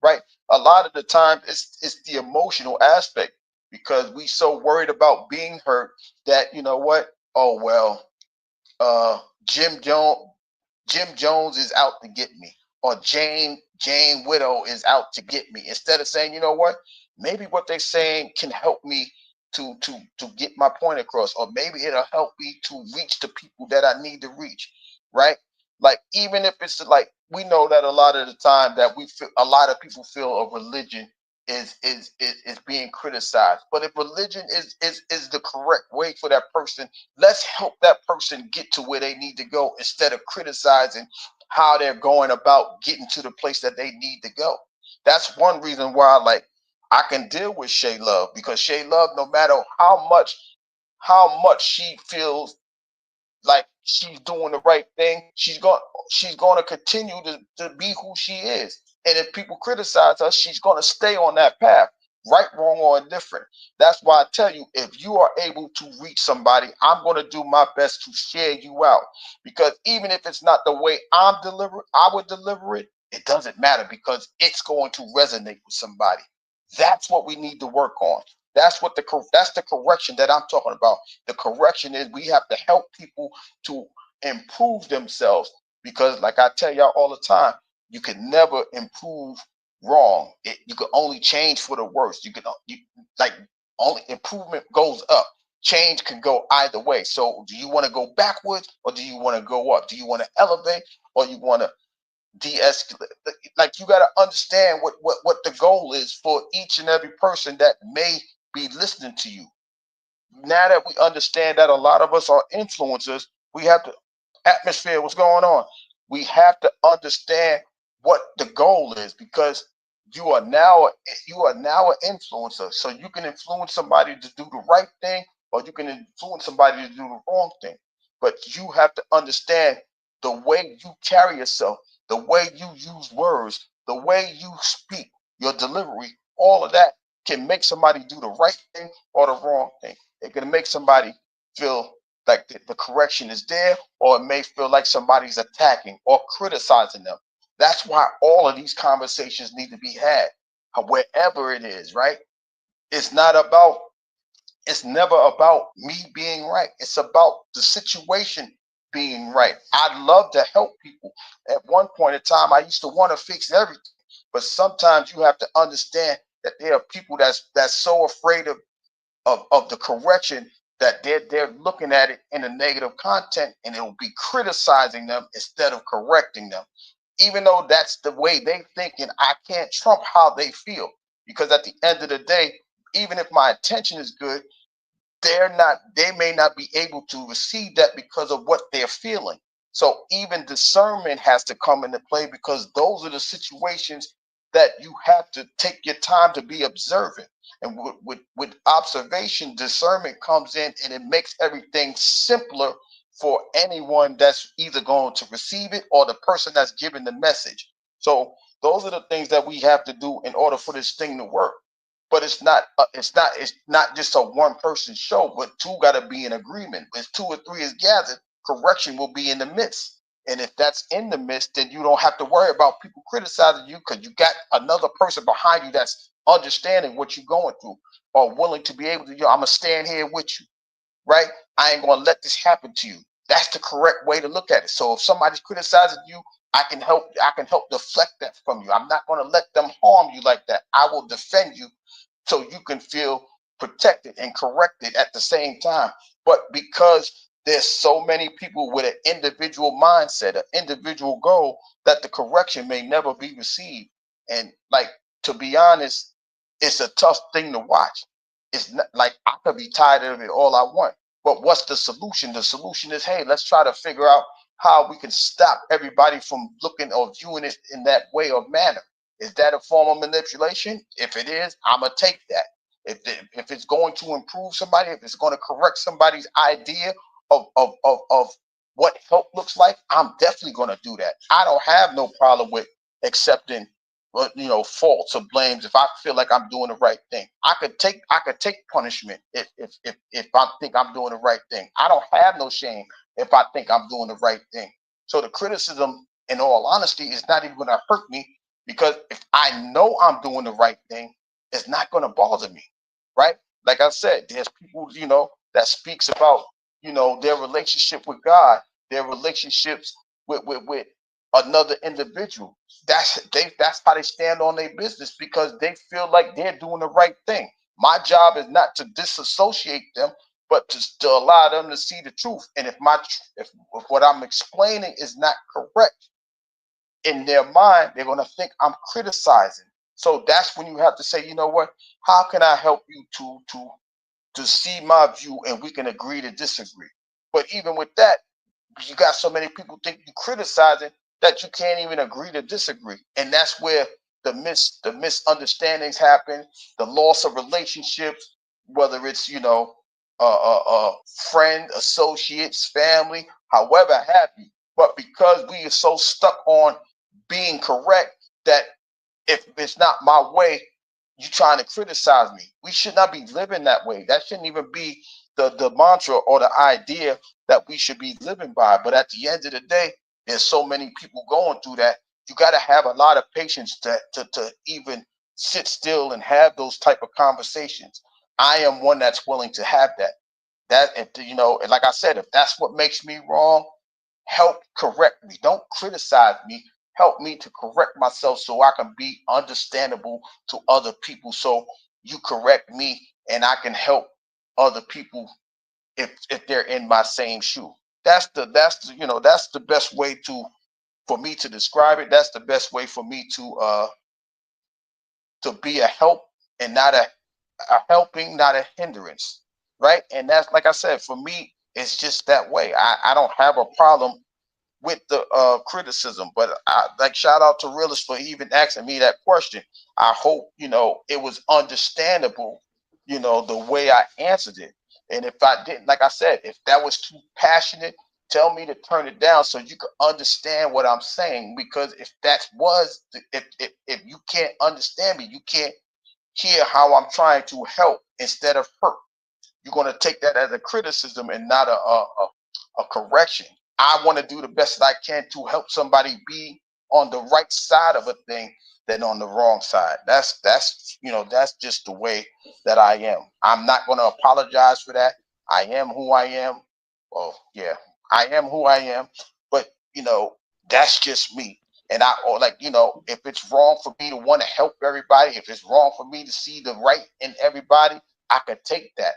Speaker 1: Right? A lot of the time it's the emotional aspect because we so worried about being hurt that you know what? Oh well, uh, Jim Jones Jim Jones is out to get me, or Jane Widow is out to get me. Instead of saying, you know what, maybe what they're saying can help me to get my point across, or maybe it'll help me to reach the people that I need to reach, right? Like even if it's like we know that a lot of the time that we feel a lot of people feel a religion is being criticized. But if religion is the correct way for that person, let's help that person get to where they need to go instead of criticizing how they're going about getting to the place that they need to go. That's one reason why like I can deal with Shay Love, because Shay Love, no matter how much she feels like she's doing the right thing, she's going to continue to be who she is. And if people criticize her, she's going to stay on that path, right, wrong, or indifferent. That's why I tell you, if you are able to reach somebody, I'm going to do my best to share you out. Because even if it's not the way I would deliver it, it doesn't matter because it's going to resonate with somebody. That's what we need to work on. That's the correction that I'm talking about. The correction is we have to help people to improve themselves, because like I tell y'all all the time, you can never improve wrong. You can only change for the worse. Like only improvement goes up. Change can go either way. So do you want to go backwards, or do you want to go up? Do you want to elevate, or you want to de-escalate? Like you got to understand what the goal is for each and every person that may be listening to you. Now that we understand that a lot of us are influencers, we have to atmosphere, what's going on? We have to understand what the goal is, because you are now an influencer. So you can influence somebody to do the right thing, or you can influence somebody to do the wrong thing. But you have to understand the way you carry yourself, the way you use words, the way you speak, your delivery, all of that can make somebody do the right thing or the wrong thing. It can make somebody feel like the correction is there, or it may feel like somebody's attacking or criticizing them. That's why all of these conversations need to be had, wherever it is, right? It's not about, it's never about me being right. It's about the situation being right. I'd love to help people. At one point in time, I used to want to fix everything, but sometimes you have to understand that there are people that's so afraid of the correction that they're looking at it in a negative content, and it'll be criticizing them instead of correcting them, even though that's the way they think, and I can't trump how they feel, because at the end of the day, even if my intention is good, they may not be able to receive that because of what they're feeling. So even discernment has to come into play, because those are the situations that you have to take your time to be observant. And with observation, discernment comes in, and it makes everything simpler for anyone that's either going to receive it or the person that's giving the message. So those are the things that we have to do in order for this thing to work. But it's not just a one person show, but two got to be in agreement. If two or three is gathered, correction will be in the midst. And if that's in the midst, then you don't have to worry about people criticizing you because you got another person behind you that's understanding what you're going through or willing to be able to, I'm gonna stand here with you, right? I ain't gonna let this happen to you. That's the correct way to look at it. So if somebody's criticizing you, I can help deflect that from you. I'm not gonna let them harm you like that. I will defend you so you can feel protected and corrected at the same time. But because there's so many people with an individual mindset, an individual goal, that the correction may never be received. And like, to be honest, it's a tough thing to watch. It's not like I could be tired of it all I want. But what's the solution? The solution is, hey, let's try to figure out how we can stop everybody from looking or viewing it in that way or manner. Is that a form of manipulation? If it is, I'm gonna take that. If it's going to improve somebody, if it's going to correct somebody's idea of what help looks like, I'm definitely going to do that. I don't have no problem with accepting, faults or blames if I feel like I'm doing the right thing. I could take punishment if I think I'm doing the right thing. I don't have no shame if I think I'm doing the right thing. So the criticism, in all honesty, is not even going to hurt me because if I know I'm doing the right thing, it's not going to bother me, right? Like I said, there's people, that speaks about, their relationship with God, their relationships with another individual. That's how they stand on their business because they feel like they're doing the right thing. My job is not to disassociate them, but to allow them to see the truth. And if what I'm explaining is not correct, in their mind, they're going to think I'm criticizing. So that's when you have to say, you know what? How can I help you to see my view and we can agree to disagree? But even with that, you got so many people think you criticizing that you can't even agree to disagree, and that's where the misunderstandings happen, the loss of relationships, whether it's friend, associates, family, however have you. But because we are so stuck on being correct that if it's not my way, you trying to criticize me. We should not be living that way. That shouldn't even be the mantra or the idea that we should be living by. But at the end of the day, there's so many people going through that. You got to have a lot of patience to even sit still and have those type of conversations. I am one that's willing to have that. That if and like I said, if that's what makes me wrong, help correct me. Don't criticize me. Help me to correct myself so I can be understandable to other people. So you correct me and I can help other people if they're in my same shoe. That's the best way for me to describe it. That's the best way for me to be a help and not a helping, not a hindrance. Right. And that's, like I said, for me, it's just that way. I don't have a problem with the criticism. But like, shout out to Realist for even asking me that question. I hope it was understandable, the way I answered it. And if I didn't, like I said, if that was too passionate, tell me to turn it down so you can understand what I'm saying. Because if you can't understand me, you can't hear how I'm trying to help instead of hurt. You're going to take that as a criticism and not a correction. I want to do the best that I can to help somebody be on the right side of a thing than on the wrong side. That's just the way that I am. I'm not going to apologize for that. I am who I am. Well, yeah, I am who I am. But that's just me. And or like, if it's wrong for me to want to help everybody, if it's wrong for me to see the right in everybody, I could take that,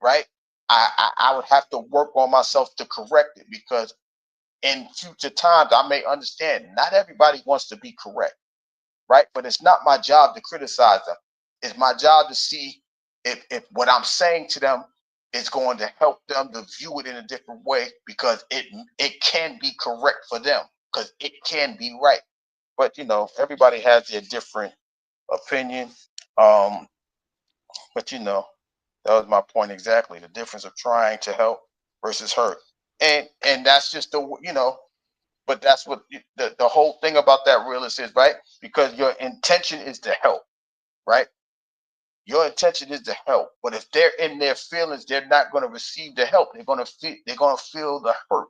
Speaker 1: right? I would have to work on myself to correct it because in future times I may understand not everybody wants to be correct, right? But it's not my job to criticize them. It's my job to see if what I'm saying to them is going to help them to view it in a different way because it can be correct for them because it can be right. But everybody has their different opinion. Um, but that was my point exactly. The difference of trying to help versus hurt. And that's just but that's what the whole thing about that realist is, right? Because your intention is to help, right? Your intention is to help, but if they're in their feelings, they're not going to receive the help. They're going to feel the hurt,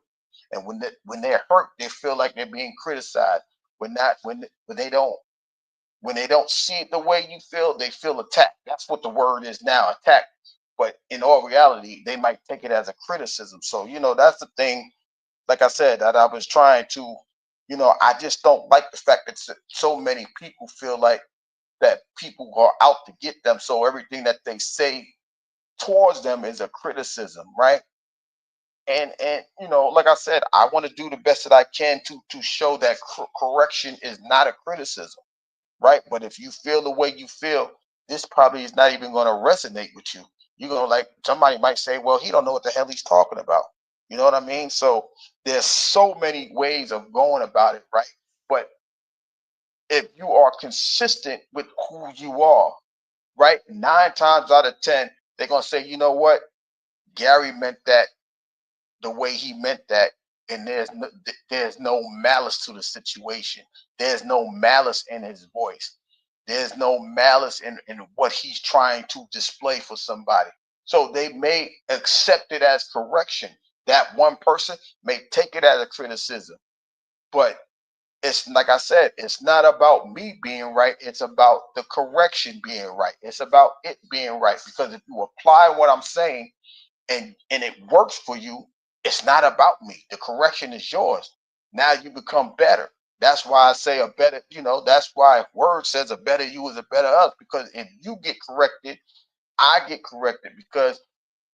Speaker 1: and when they're hurt, they feel like they're being criticized. When they don't see it the way you feel, they feel attacked. That's what the word is now, attack. But in all reality, they might take it as a criticism. So that's the thing. Like I said, that I was trying to, I just don't like the fact that so many people feel like that people are out to get them. So everything that they say towards them is a criticism, right? And like I said, I want to do the best that I can to show that correction is not a criticism, right? But if you feel the way you feel, this probably is not even going to resonate with you. You're gonna like somebody might say, well, he don't know what the hell he's talking about. You know what I mean? So there's so many ways of going about it, right? But if you are consistent with who you are, right? 9 times out of 10, they're gonna say, you know what? Gary meant that the way he meant that, and there's no malice to the situation. There's no malice in his voice. There's no malice in what he's trying to display for somebody. So they may accept it as correction. That one person may take it as a criticism, but it's like I said, it's not about me being right. It's about the correction being right. It's about it being right. Because if you apply what I'm saying and it works for you, it's not about me. The correction is yours. Now you become better. That's why I say a better, that's why word says a better you is a better us. Because if you get corrected, I get corrected. Because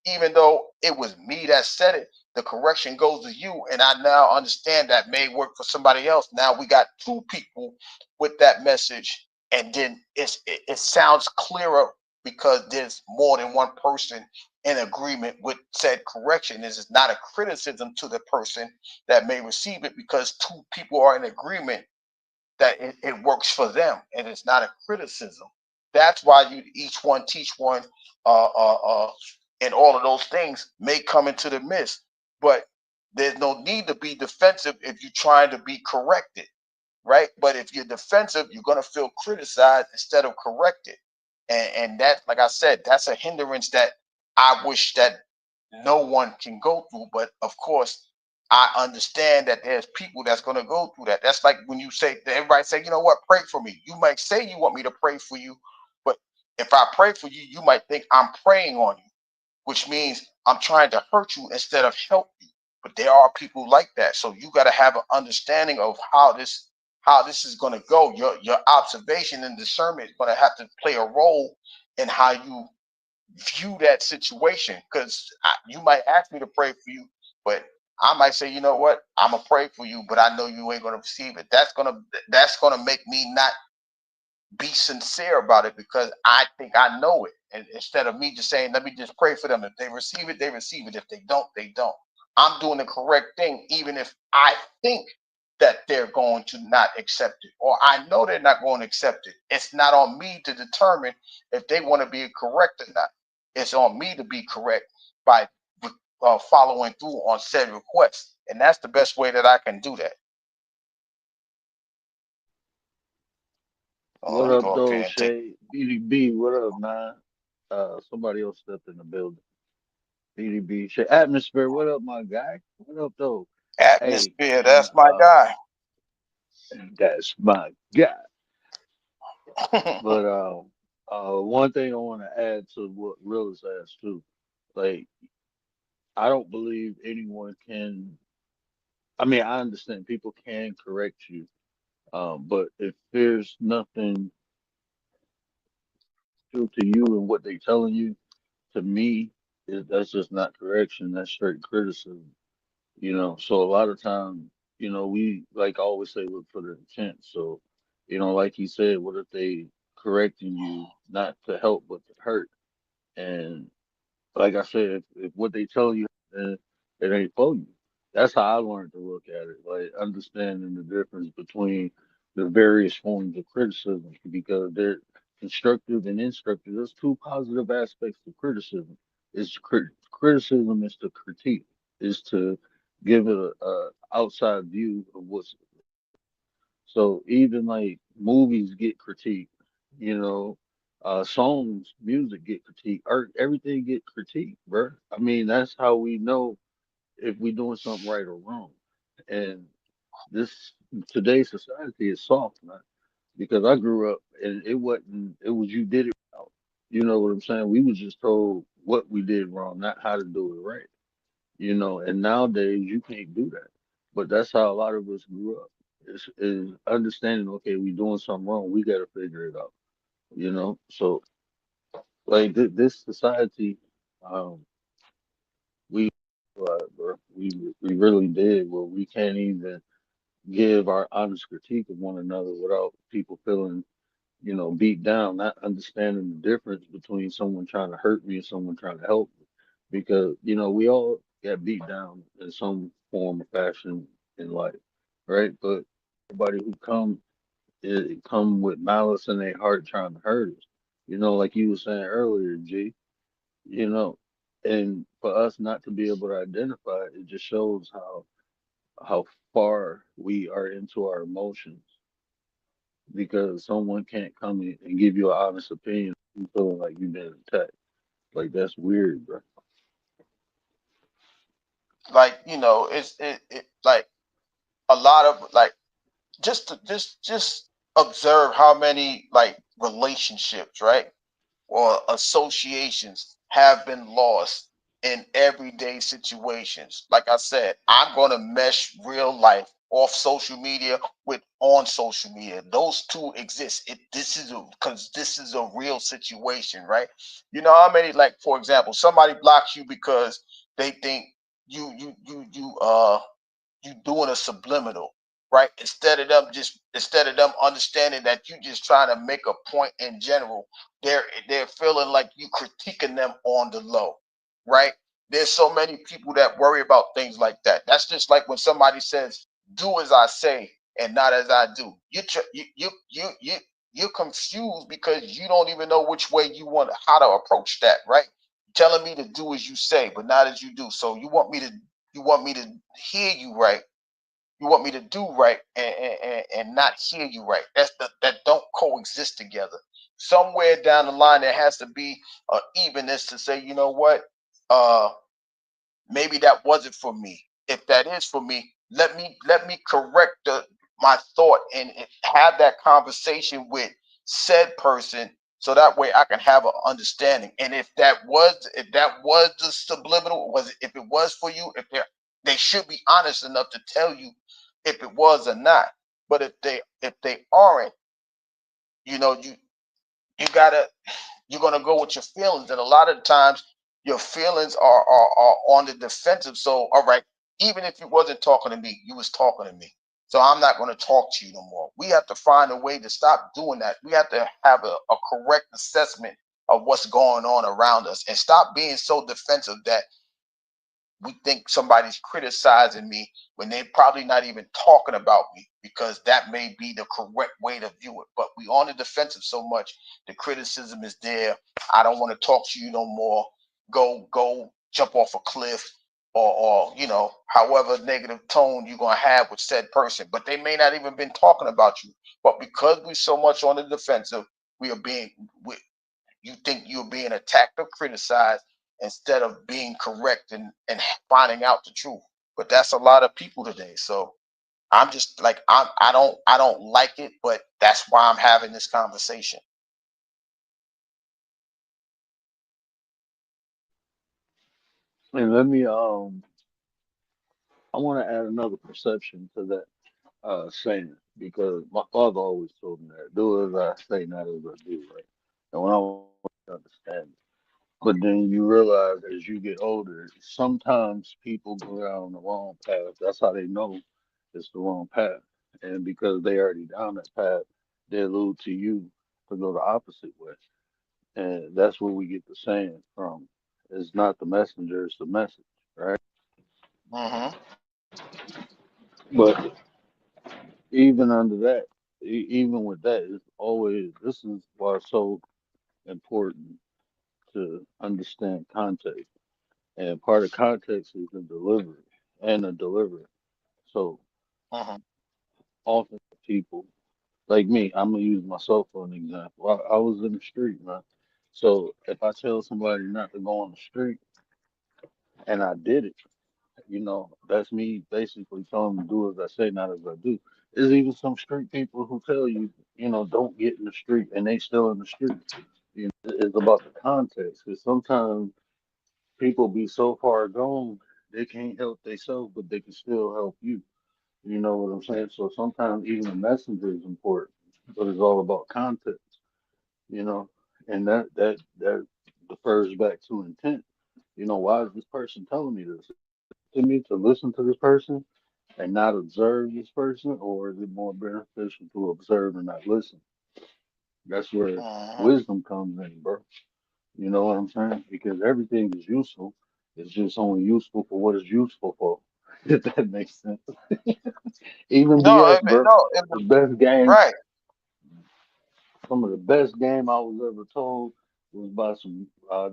Speaker 1: even though it was me that said it, the correction goes to you, and I now understand that may work for somebody else. Now we got two people with that message, and then it sounds clearer because there's more than one person in agreement with said correction. This is not a criticism to the person that may receive it, because two people are in agreement that it works for them, and it's not a criticism. That's why you each one teach one, and all of those things may come into the midst. But there's no need to be defensive if you're trying to be corrected, right? But if you're defensive, you're gonna feel criticized instead of corrected, and that, like I said, that's a hindrance that I wish that no one can go through. But of course, I understand that there's people that's gonna go through that. That's like when you say, everybody say, you know what, pray for me. You might say you want me to pray for you, but if I pray for you, you might think I'm praying on you, which means I'm trying to hurt you instead of help you. But there are people like that. So you got to have an understanding of how this is going to go. Your observation and discernment is going to have to play a role in how you view that situation. Because you might ask me to pray for you, but I might say, you know what, I'm gonna pray for you, but I know you ain't gonna receive it. That's gonna make me not be sincere about it, because I think I know it. And instead of me just saying, let me just pray for them. If they receive it, they receive it. If they don't, they don't. I'm doing the correct thing, even if I think that they're going to not accept it, or I know they're not going to accept it. It's not on me to determine if they want to be correct or not. It's on me to be correct by following through on said request. And that's the best way that I can do that.
Speaker 2: What
Speaker 1: Let me
Speaker 2: up,
Speaker 1: go up
Speaker 2: though,
Speaker 1: here and take
Speaker 2: Shay? BDB, what up, man? Somebody else stepped in the building. BDB, Shay. Atmosphere, what up, my guy? What up, though? Hey,
Speaker 1: atmosphere.
Speaker 2: man,
Speaker 1: That's my guy.
Speaker 2: that's my guy. But one thing I want to add to what Willis asked too, like I don't believe anyone can. I mean, I understand people can correct you, but if there's nothing true to you and what they telling you, to me, that's just not correction. That's straight criticism. So a lot of time, we like I always say look for the intent. So, like he said, what if they correcting you not to help but to hurt? And like I said, if what they tell you, then it ain't for you. That's how I learned to look at it, like understanding the difference between the various forms of criticism, because they're constructive and instructive. There's two positive aspects to criticism. Criticism is to critique, is to give it a outside view of what's so even like movies get critiqued, you know, songs, music get critiqued, art, everything get critiqued, bro. I mean, that's how we know if we doing something right or wrong. And this today's society is soft, man. Because I grew up and it wasn't it was you did it wrong. You know what I'm saying? We was just told what we did wrong, not how to do it right. You know, and nowadays you can't do that. But that's how a lot of us grew up. Is understanding, okay, we doing something wrong, we gotta figure it out. You know? So like this society, um, we bro, we really did where we can't even give our honest critique of one another without people feeling beat down, not understanding the difference between someone trying to hurt me and someone trying to help me. Because, we all get beat down in some form or fashion in life, right? But everybody who come with malice in their heart trying to hurt us. Like you were saying earlier, G, you know, and for us not to be able to identify it, it just shows how far we are into our emotions because someone can't come in and give you an honest opinion. You feeling like you've been attacked. Like that's weird, bro.
Speaker 1: Like, it like a lot of like just observe how many like relationships, right? Or associations have been lost in everyday situations. Like I said, I'm going to mesh real life off social media with on social media. Those two exist. This is because this is a real situation, right? You know how many, like for example, somebody blocks you because they think you doing a subliminal, right? Instead of them understanding that you just trying to make a point in general, they're feeling like you critiquing them on the low, right? There's so many people that worry about things like that. That's just like when somebody says, "Do as I say and not as I do." You're confused because you don't even know which way you want how to approach that, right? Telling me to do as you say, but not as you do. So you want me to hear you right. You want me to do right and not hear you right. That don't coexist together. Somewhere down the line, there has to be a evenness to say, you know what? Uh, maybe that wasn't for me. If that is for me, let me correct my thought and have that conversation with said person so that way I can have an understanding. And if that was the subliminal, was it, if it was for you, if they should be honest enough to tell you if it was or not. But if they aren't, you gotta you're gonna go with your feelings, and a lot of times your feelings are on the defensive. So, all right, even if you wasn't talking to me, you was talking to me. So I'm not going to talk to you no more. We have to find a way to stop doing that. We have to have a correct assessment of what's going on around us and stop being so defensive that we think somebody's criticizing me when they're probably not even talking about me, because that may be the correct way to view it. But we on the defensive so much, the criticism is there. I don't want to talk to you no more. Go jump off a cliff, or however negative tone you're gonna have with said person. But they may not even been talking about you. But because we're so much on the defensive, we are being we, you think you're being attacked or criticized instead of being correct and finding out the truth. But that's a lot of people today. So I'm just like I don't like it, but that's why I'm having this conversation.
Speaker 2: And I want to add another perception to that saying because my father always told me that do as I say, not as I do, right? And when I was understand it. But then you realize as you get older, sometimes people go down the wrong path. That's how they know it's the wrong path. And because they already down that path, they allude to you to go the opposite way. And that's where we get the saying from. It's not the messenger, it's the message, right?
Speaker 1: Hmm.
Speaker 2: But even under that, even with that, it's always, this is why it's so important to understand context. And part of context is the delivery. and a deliverer. So
Speaker 1: Mhm.
Speaker 2: often people like me, I'm gonna use myself for an example. I was in the street, man. So if I tell somebody not to go on the street and I did it, that's me basically telling them to do as I say, not as I do. There's even some street people who tell you, don't get in the street and they still in the street. It's about the context. Because sometimes people be so far gone, they can't help themselves, but they can still help you. You know what I'm saying? So sometimes even the messenger is important, but it's all about context, you know, and that defers back to intent. Why is this person telling me this? To me to listen to this person and not observe this person, or is it more beneficial to observe and not listen? That's where
Speaker 1: Mhm.
Speaker 2: wisdom comes in, bro. You know what I'm saying? Because everything is useful. It's just only useful for what it's useful for. If that makes sense. Even
Speaker 1: No,
Speaker 2: BS, bro.
Speaker 1: no,
Speaker 2: The best game,
Speaker 1: right.
Speaker 2: some of the best game I was ever told was by some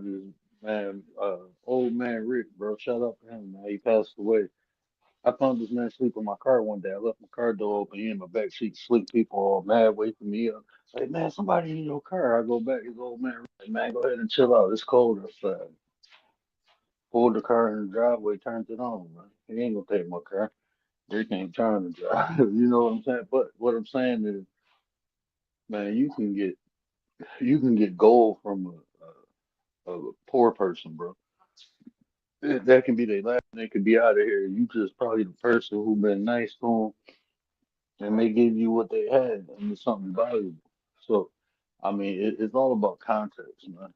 Speaker 2: this man, old man Rick, bro. Shout out to him, man. He passed away. I found this man sleep in my car one day. I left my car door open. He in my back seat, sleep. People all mad, waking me up. Like, man, somebody in your car. I go back. His old man, like, man, go ahead and chill out. It's cold outside. Pulled the car in the driveway, turned it on, man. He ain't gonna take my car. Rick ain't trying to drive. You know what I'm saying? But what I'm saying is, man, you can get gold from a poor person, bro. That can be their last. They could be out of here. You just probably the person who been nice to them and they give you what they had, and it's something valuable. So, I mean, it's all about context, man.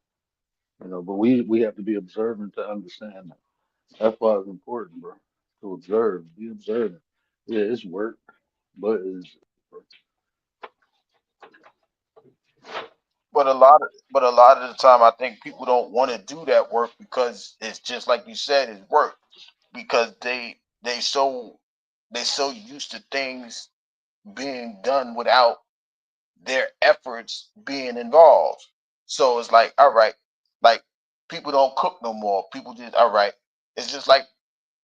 Speaker 2: But we have to be observant to understand that. That's why it's important, bro, to observe, be observant. Yeah, it's work, but it's
Speaker 1: But a lot of the time, I think people don't want to do that work because it's just like you said, it's work because they so they so used to things being done without their efforts being involved. So it's like, all right, like people don't cook no more. People just, all right. It's just like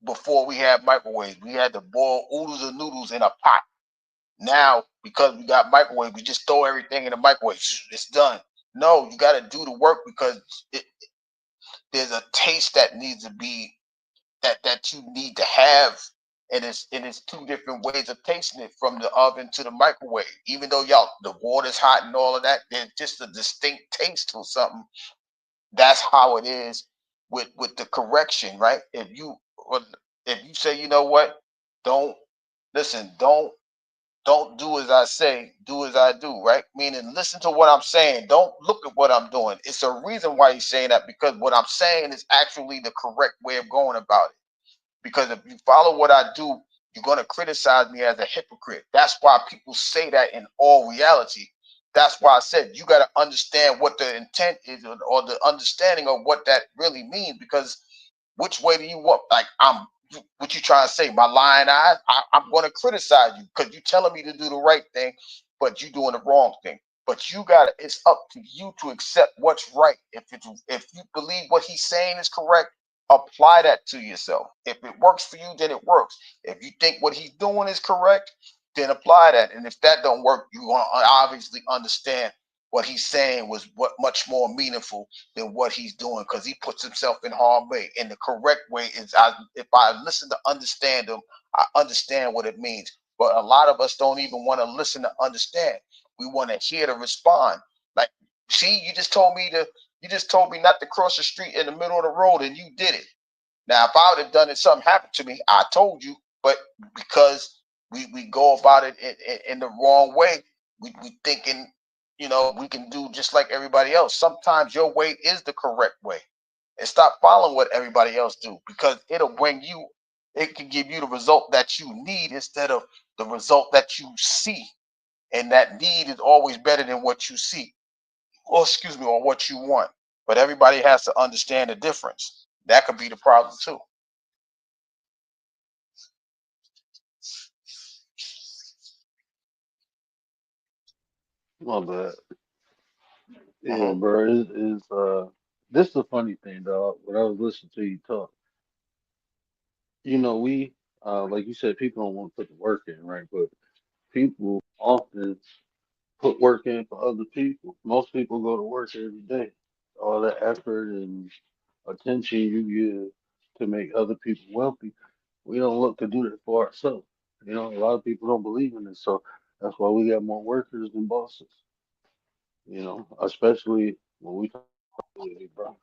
Speaker 1: before we had microwaves, we had to boil oodles of noodles in a pot. Now, because we got microwave, we just throw everything in the microwave. It's done. No, you got to do the work because there's a taste that needs to be that you need to have, and it's two different ways of tasting it from the oven to the microwave. Even though y'all the water's hot and all of that, there's just a distinct taste to something. That's how it is with the correction, right? If you say, you know what, don't listen, don't do as I say, do as I do, right? Meaning, listen to what I'm saying. Don't look at what I'm doing. It's a reason why he's saying that because what I'm saying is actually the correct way of going about it. Because if you follow what I do, you're going to criticize me as a hypocrite. That's why people say that in all reality. That's why I said you got to understand what the intent is or the understanding of what that really means. Because which way do you want? Like, what you trying to say? My lying eyes? I'm going to criticize you because you're telling me to do the right thing, but you're doing the wrong thing. But you got to, it's up to you to accept what's right. If you believe what he's saying is correct, apply that to yourself. If it works for you, then it works. If you think what he's doing is correct, then apply that. And if that don't work, you want to obviously understand what he's saying was what much more meaningful than what he's doing because he puts himself in harm's way. And the correct way is if I listen to understand him, I understand what it means. But a lot of us don't even want to listen to understand. We want to hear to respond. Like, see, you just told me not to cross the street in the middle of the road and you did it. Now, if I would have done it, something happened to me, I told you, but because we go about it in the wrong way, we thinking, we can do just like everybody else. Sometimes your way is the correct way. And stop following what everybody else do because it can give you the result that you need instead of the result that you see. And that need is always better than what you see, or excuse me, or what you want. But everybody has to understand the difference. That could be the problem too.
Speaker 2: my bad. Yeah,
Speaker 1: Hmm.
Speaker 2: bro. This is a funny thing, dog. When I was listening to you talk, we like you said, people don't want to put the work in, right? But people often put work in for other people. Most people go to work every day. All the effort and attention you give to make other people wealthy, we don't look to do that for ourselves. A lot of people don't believe in it, so that's why we got more workers than bosses. Especially when we talk about it, bro.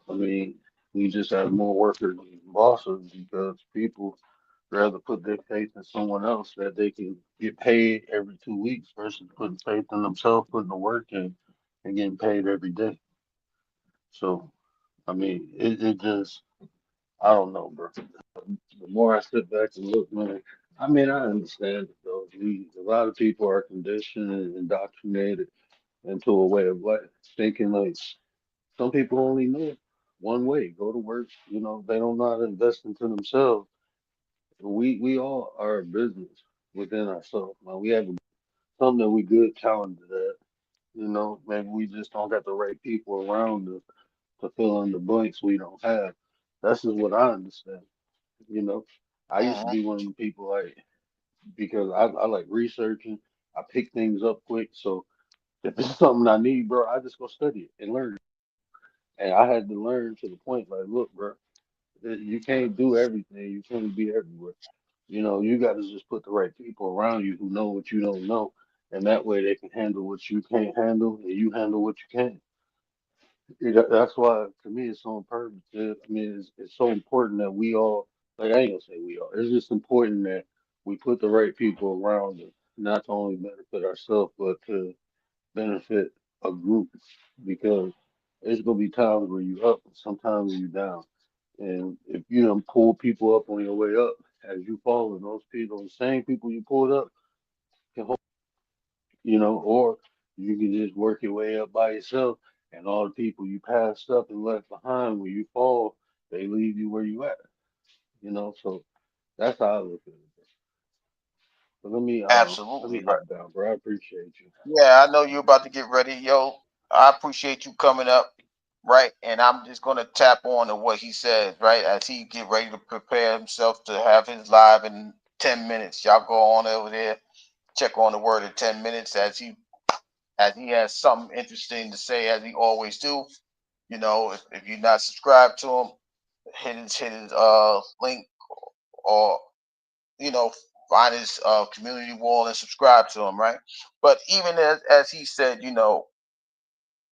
Speaker 2: I mean, we just have more workers than bosses because people rather put their faith in someone else that they can get paid every 2 weeks versus putting faith in themselves, putting the work in, and getting paid every day. So, I mean, it just, I don't know, bro. The more I sit back and look, man, I mean, I understand it though. A lot of people are conditioned and indoctrinated into a way of life, thinking like some people only know one way, go to work. They don't know how to invest into themselves. We all are a business within ourselves. Now, we have something that we good talented at. Maybe we just don't got the right people around to fill in the blanks we don't have. That's just what I understand. You know, I used to
Speaker 1: Mhm.
Speaker 2: be one of the people like because I like researching. I pick things up quick. So if it's something I need, bro, I just go study it and learn it. And I had to learn to the point like, look, bro, you can't do everything. You can't be everywhere. You got to just put the right people around you who know what you don't know, and that way they can handle what you can't handle, and you handle what you can. That's why, to me, it's so important. I mean, it's so important that we all, like, I ain't gonna say we all. It's just important that we put the right people around us, not to only benefit ourselves, but to benefit a group, because there's gonna be times where you up, and sometimes you down. And if you don't pull people up on your way up as you fall, and those people, the same people you pulled up, can hold, or you can just work your way up by yourself, and all the people you passed up and left behind when you fall, they leave you where you at. So that's how I look at it. But let me
Speaker 1: Absolutely right.
Speaker 2: hop down, bro. I appreciate you.
Speaker 1: Yeah, I know you're about to get ready. Yo, I appreciate you coming up, right? And I'm just gonna tap on to what he says, right? As he get ready to prepare himself to have his live in 10 minutes. Y'all go on over there, check on the word in 10 minutes as he has something interesting to say as he always do. If you're not subscribed to him, hit his link or you know, find his community wall and subscribe to him, right? But even as he said,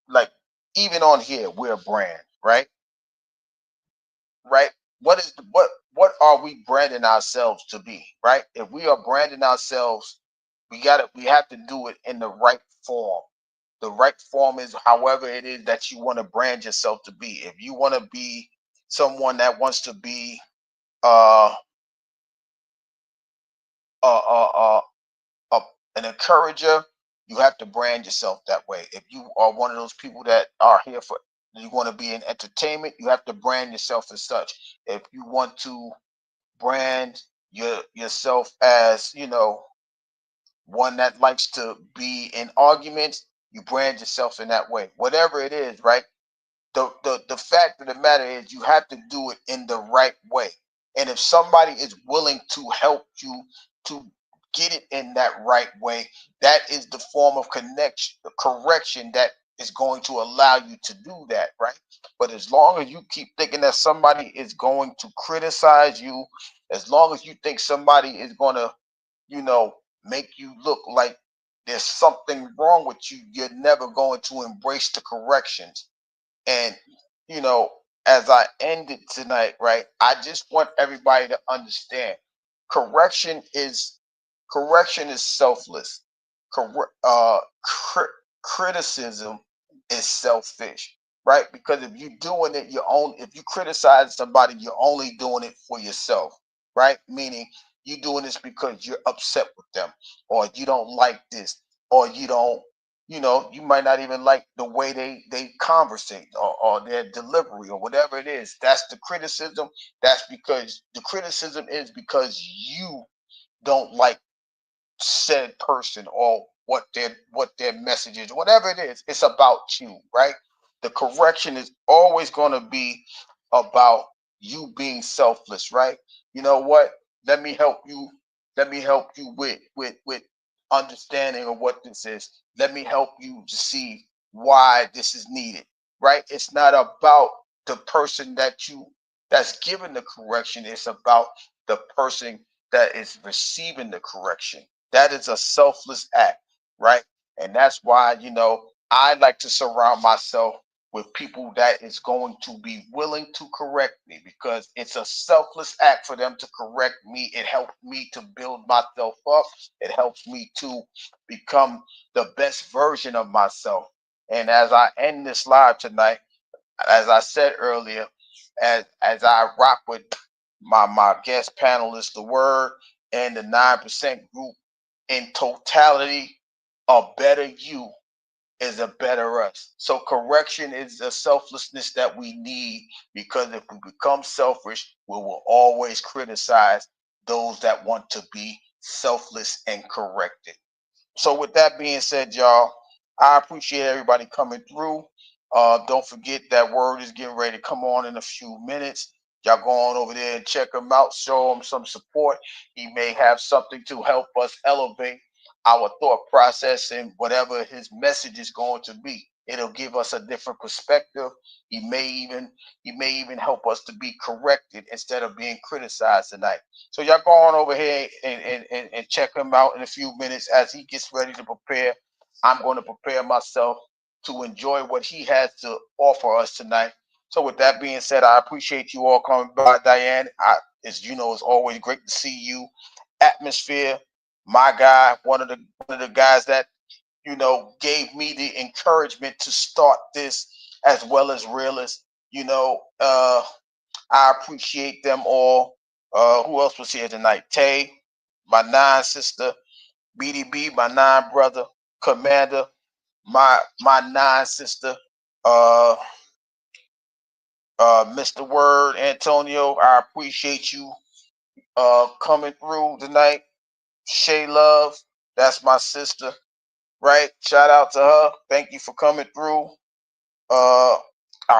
Speaker 1: like even on here, we're a brand, right? Right? What are we branding ourselves to be, right? If we are branding ourselves, we have to do it in the right form. The right form is however it is that you want to brand yourself to be. If you want to be someone that wants to be uh uh uh uh a, an encourager, you have to brand yourself that way. If you are one of those people that are here for, you want to be in entertainment, you have to brand yourself as such. If you want to brand yourself as, one that likes to be in arguments, you brand yourself in that way. Whatever it is, right? The fact of the matter is you have to do it in the right way. And if somebody is willing to help you to get it in that right way, that is the form of connection correction that is going to allow you to do that, right? But as long as you keep thinking that somebody is going to criticize you, as long as you think somebody is going to, you know make you look like there's something wrong with you, you're never going to embrace the corrections. And, you know, as I ended tonight, right, I just want everybody to understand correction is correction is selfless. Corre- uh, cri- Criticism is selfish, right? Because if you're doing it your own, if you criticize somebody, you're only doing it for yourself, right? Meaning you're doing this because you're upset with them, or you don't like this, or you might not even like the way they conversate, or their delivery, or whatever it is. That's the criticism. That's because the criticism is because you don't like said person, or what their message is, whatever it is. It's about you, right? The correction is always going to be about you being selfless, right? you know what? Let me help you. Let me help you with understanding of what this is. Let me help you to see why this is needed. Right? It's not about the person that's giving the correction. It's about the person that is receiving the correction. That is a selfless act, right? And that's why, I like to surround myself with people that is going to be willing to correct me, because it's a selfless act for them to correct me. It helps me to build myself up. It helps me to become the best version of myself. And as I end this live tonight, as I said earlier, as I rock with my guest panelists, the Word and the 9% group, in totality, a better you is a better us. So correction is the selflessness that we need, because if we become selfish, we will always criticize those that want to be selfless and corrected. So with that being said, y'all, I appreciate everybody coming through. Don't forget that Word is getting ready to come on in a few minutes. Y'all go on over there and check him out, show him some support. He may have something to help us elevate our thought process and whatever his message is going to be. It'll give us a different perspective. He may even help us to be corrected instead of being criticized tonight. So y'all go on over here and check him out in a few minutes as he gets ready to prepare. I'm going to prepare myself to enjoy what he has to offer us tonight. So with that being said, I appreciate you all coming by, Diane. As you know, it's always great to see you. Atmosphere, my guy, one of the guys that gave me the encouragement to start this, as well as Realist. I appreciate them all. Who else was here tonight? Tay, my nine sister, BDB, my nine brother, Commander, my nine sister, uh, Mr. Word, Antonio. I appreciate you coming through tonight. Shay Love, that's my sister, right? Shout out to her. Thank you for coming through. I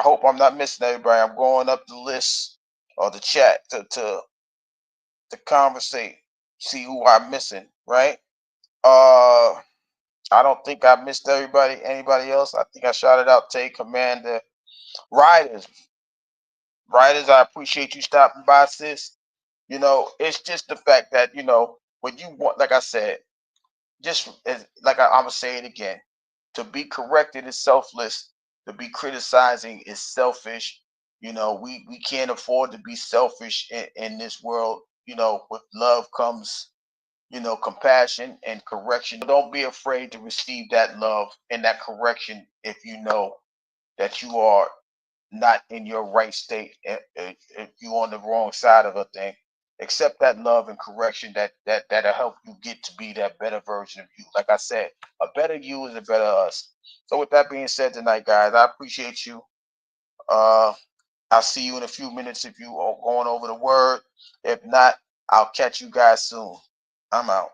Speaker 1: hope I'm not missing everybody. I'm going up the list or the chat to conversate, see who I'm missing, right? I don't think I missed everybody. Anybody else? I think I shouted out Tay, Commander, Riders. Riders, I appreciate you stopping by, sis. It's just the fact that, when you want, like I said, just as, like I'm gonna say it again, to be corrected is selfless. To be criticizing is selfish. We can't afford to be selfish in this world. With love comes, compassion and correction. Don't be afraid to receive that love and that correction if you know that you are not in your right state, if you're on the wrong side of a thing. Accept that love and correction that'll help you get to be that better version of you. Like I said, a better you is a better us. So with that being said tonight, guys, I appreciate you. Uh, I'll see you in a few minutes if you are going over the Word. If not, I'll catch you guys soon. I'm out.